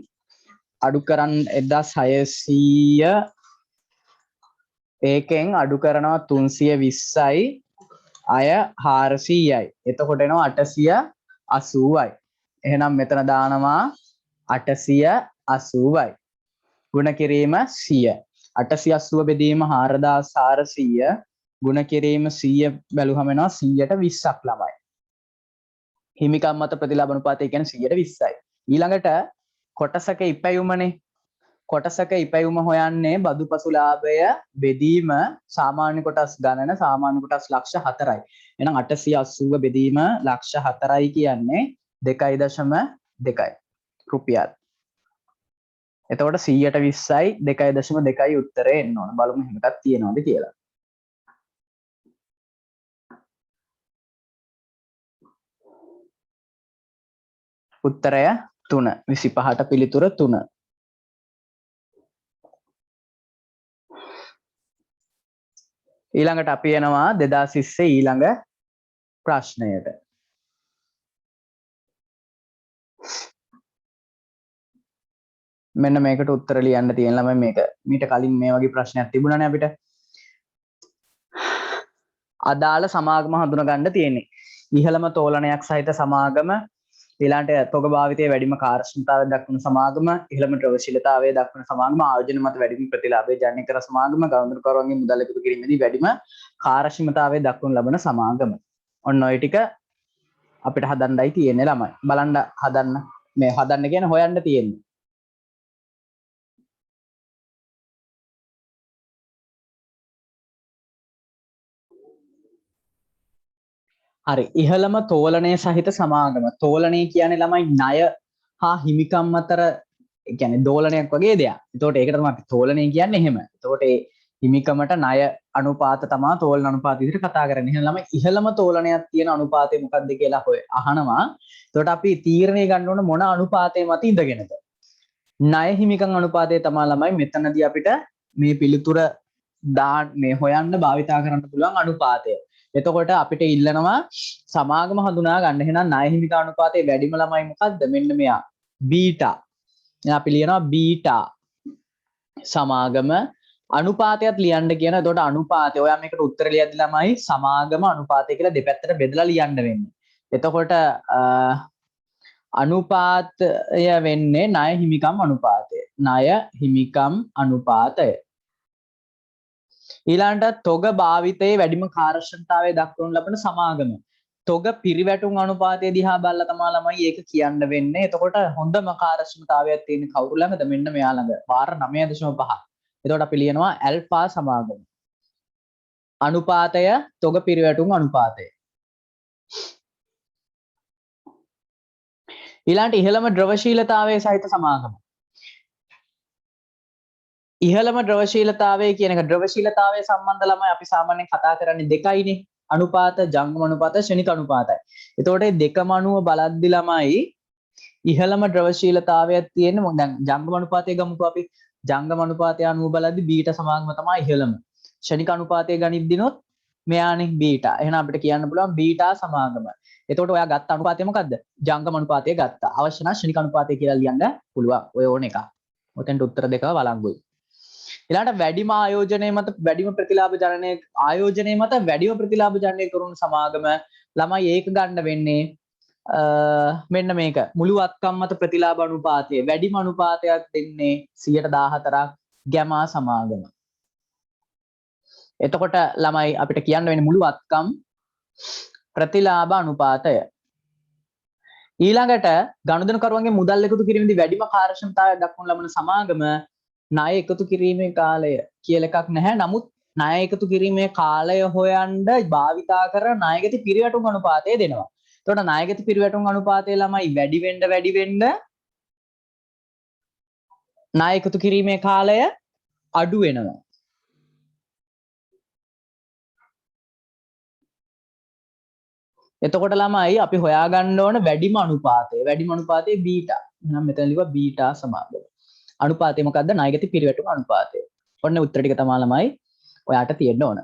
අඩු කරන් 1600 ඒකෙන් අඩු කරනවා 320යි අය 400යි. එතකොට එනවා 880යි. එහෙනම් මෙතන දානවා 880යි. ගුණ කිරීම 100. 880 බෙදීම 4400 ගුණ කිරීම 100 බැලුවම එනවා 120ක් ළමයි. හිමිකම් මත ප්‍රතිලාභ අනුපාතය කියන්නේ 120යි. ඊළඟට කොටසක ඉපැයුමනේ. කොටසක ඉපැයුම හොයන්නේ බදුපසු ලාභය බෙදීම සාමාන්‍ය කොටස් ගණන සාමාන්‍ය කොටස් ලක්ෂ 4යි. එහෙනම් 880 බෙදීම ලක්ෂ 4යි කියන්නේ 2.2යි රුපියල්. එතකොට 120යි 2.2යි උත්තරේ එන්න ඕන. බලමු එහෙම එකක් තියෙනවද කියලා. උත්තරය 3. 25ට පිළිතුර 3. ඊළඟට අපි එනවා 2020 ඊළඟ ප්‍රශ්නයට. මෙන්න මේකට උත්තර ලියන්න තියෙන ළමයි මේක මීට කලින් මේ වගේ ප්‍රශ්නයක් තිබුණානේ අපිට. අදාළ සමාගම හඳුනා ගන්න තියෙන්නේ. ඉහළම තෝලනයක් සහිත සමාගම ඊළඟට තොග භාවිතයේ වැඩිම කාර්යක්ෂමතාවය දක්වන සමාගම ඉහළම ද්‍රවශීලතාවය දක්වන සමාගම ආයෝජන මත වැඩිම ප්‍රතිලාභය ජනනය කර සමාගම ගවඳුරුකරුවන්ගේ මුදල් එකතු කිරීමේදී වැඩිම කාර්යක්ෂමතාවය දක්වන ලබන සමාගම. ඔන්න ඔය ටික අපිට හදන්නයි තියෙන්නේ ළමයි. බලන්න හදන්න මේ හදන්න කියන්නේ හොයන්න තියෙන්නේ. හරි ඉහළම තෝලනය සහිත සමාගම. තෝලනය කියන්නේ ළමයි ණය හා හිමිකම් අතර කියන්නේ දෝලනයක් වගේ දෙයක්. ඒතකොට ඒකට තමයි අපි තෝලනය කියන්නේ එහෙම. ඒතකොට ඒ හිමිකමට ණය අනුපාත තමයි තෝලන අනුපාත විදිහට කතා කරන්නේ. එහෙනම් ළමයි ඉහළම තෝලනයක් තියෙන අනුපාතය මොකක්ද කියලා අහනවා. ඒතකොට අපි තීරණය ගන්න ඕන මොන අනුපාතය මත ඉඳගෙනද? ණය හිමිකම් අනුපාතය තමයි ළමයි මෙතනදී අපිට මේ පිළිතුර මේ හොයන්න භාවිතා කරන්න පුළුවන් අනුපාතය. එතකොට අපිට ඉල්ලනවා සමාගම හඳුනා ගන්න. එහෙනම් ණය හිමිකම් අනුපාතයේ වැඩිම ළමයි මොකද්ද? මෙන්න මෙයා බීටා. එහෙනම් අපි ලියනවා බීටා සමාගම අනුපාතයත් ලියන්න කියන. එතකොට අනුපාතය ඔයා මේකට උත්තර ලියද්දි ළමයි සමාගම අනුපාතය කියලා දෙපැත්තට බෙදලා ලියන්න වෙන්නේ. එතකොට අනුපාතය වෙන්නේ ණය හිමිකම් අනුපාතය. ණය හිමිකම් අනුපාතය. ඊළඟට තොග භාවිතයේ වැඩිම කාර්යක්ෂමතාවය දක්වනු ලබන සමාගම. තොග පිරිවැටුම් අනුපාතය දිහා බලලා තමයි ළමයි ඒක කියන්න වෙන්නේ. එතකොට හොඳම කාර්යක්ෂමතාවයක් තියෙන කවුරු ළඟද? මෙන්න මෙයා ළඟ. වාර 9.5. එතකොට අපි ලියනවා ඇල්ෆා සමාගම. අනුපාතය තොග පිරිවැටුම් අනුපාතය. ඊළඟට ඉහළම ද්‍රවශීලතාවයේ සහිත සමාගම. ඉහළම ද්‍රවශීලතාවය කියන එක ද්‍රවශීලතාවය සම්බන්ධ ළමයි අපි සාමාන්‍යයෙන් කතා කරන්නේ දෙකයිනේ. අනුපාත ජංගම අනුපාත ශනික අනුපාතයි. එතකොට මේ දෙකම අනුව බලද්දි ළමයි ඉහළම ද්‍රවශීලතාවයක් තියෙන දැන් ජංගම අනුපාතය ගමුකෝ අපි. ජංගම අනුපාතය අනුව බලද්දි බීටා සමාගම තමයි ඉහළම. ශනික අනුපාතය ගනිද්දිනොත් මෙයානේ බීටා. එහෙනම් අපිට කියන්න පුළුවන් බීටා සමාගම. එතකොට ඔයා ගත්ත අනුපාතය මොකද්ද? ජංගම අනුපාතය ගත්තා. අවශ්‍ය නම් ශනික අනුපාතය කියලා ලියන්න පුළුවන්. ඔය ඕන එක. ඔතෙන්ට උත්තර දෙකව වළංගුයි. ඊළඟට වැඩිම ආයෝජනයේ මත වැඩිම ප්‍රතිලාභ ජනනය ආයෝජනයේ මත වැඩිම ප්‍රතිලාභ ජනනය කරන සමාගම ළමයි ඒක ගන්න වෙන්නේ මෙන්න මේක මුළු වත්කම් මත ප්‍රතිලාභ අනුපාතය වැඩිම අනුපාතයක් දෙන්නේ 114ක් ගැමා සමාගම. එතකොට ළමයි අපිට කියන්න වෙන්නේ මුළු වත්කම් ප්‍රතිලාභ අනුපාතය. ඊළඟට ගනුදෙනුකරුවන්ගේ මුදල් එකතු කිරීමේදී වැඩිම කාර්යක්ෂමතාවය දක්වන ලබන සමාගම ණය එකතු කිරීමේ කාලය කියලා එකක් නැහැ. නමුත් ණය එකතු කිරීමේ කාලය හොයන්න භාවිතා කරන ණයගති පිරිවැටුම් අනුපාතය දෙනවා. එතකොට ණයගති පිරිවැටුම් අනුපාතය ළමයි වැඩි වෙන්න ණය එකතු කිරීමේ කාලය අඩු වෙනවා. එතකොට ළමයි අපි හොයාගන්න ඕන වැඩිම අනුපාතය. වැඩිම අනුපාතය බීටා. එහෙනම් මෙතන ලියුවා බීටා සමාගම. අනුපාතය මොකද්ද? ණයගති පිරිවැටුම් අනුපාතය. ඔන්න උත්තර ටික තමයි ළමයි ඔයාට තියෙන්න ඕන.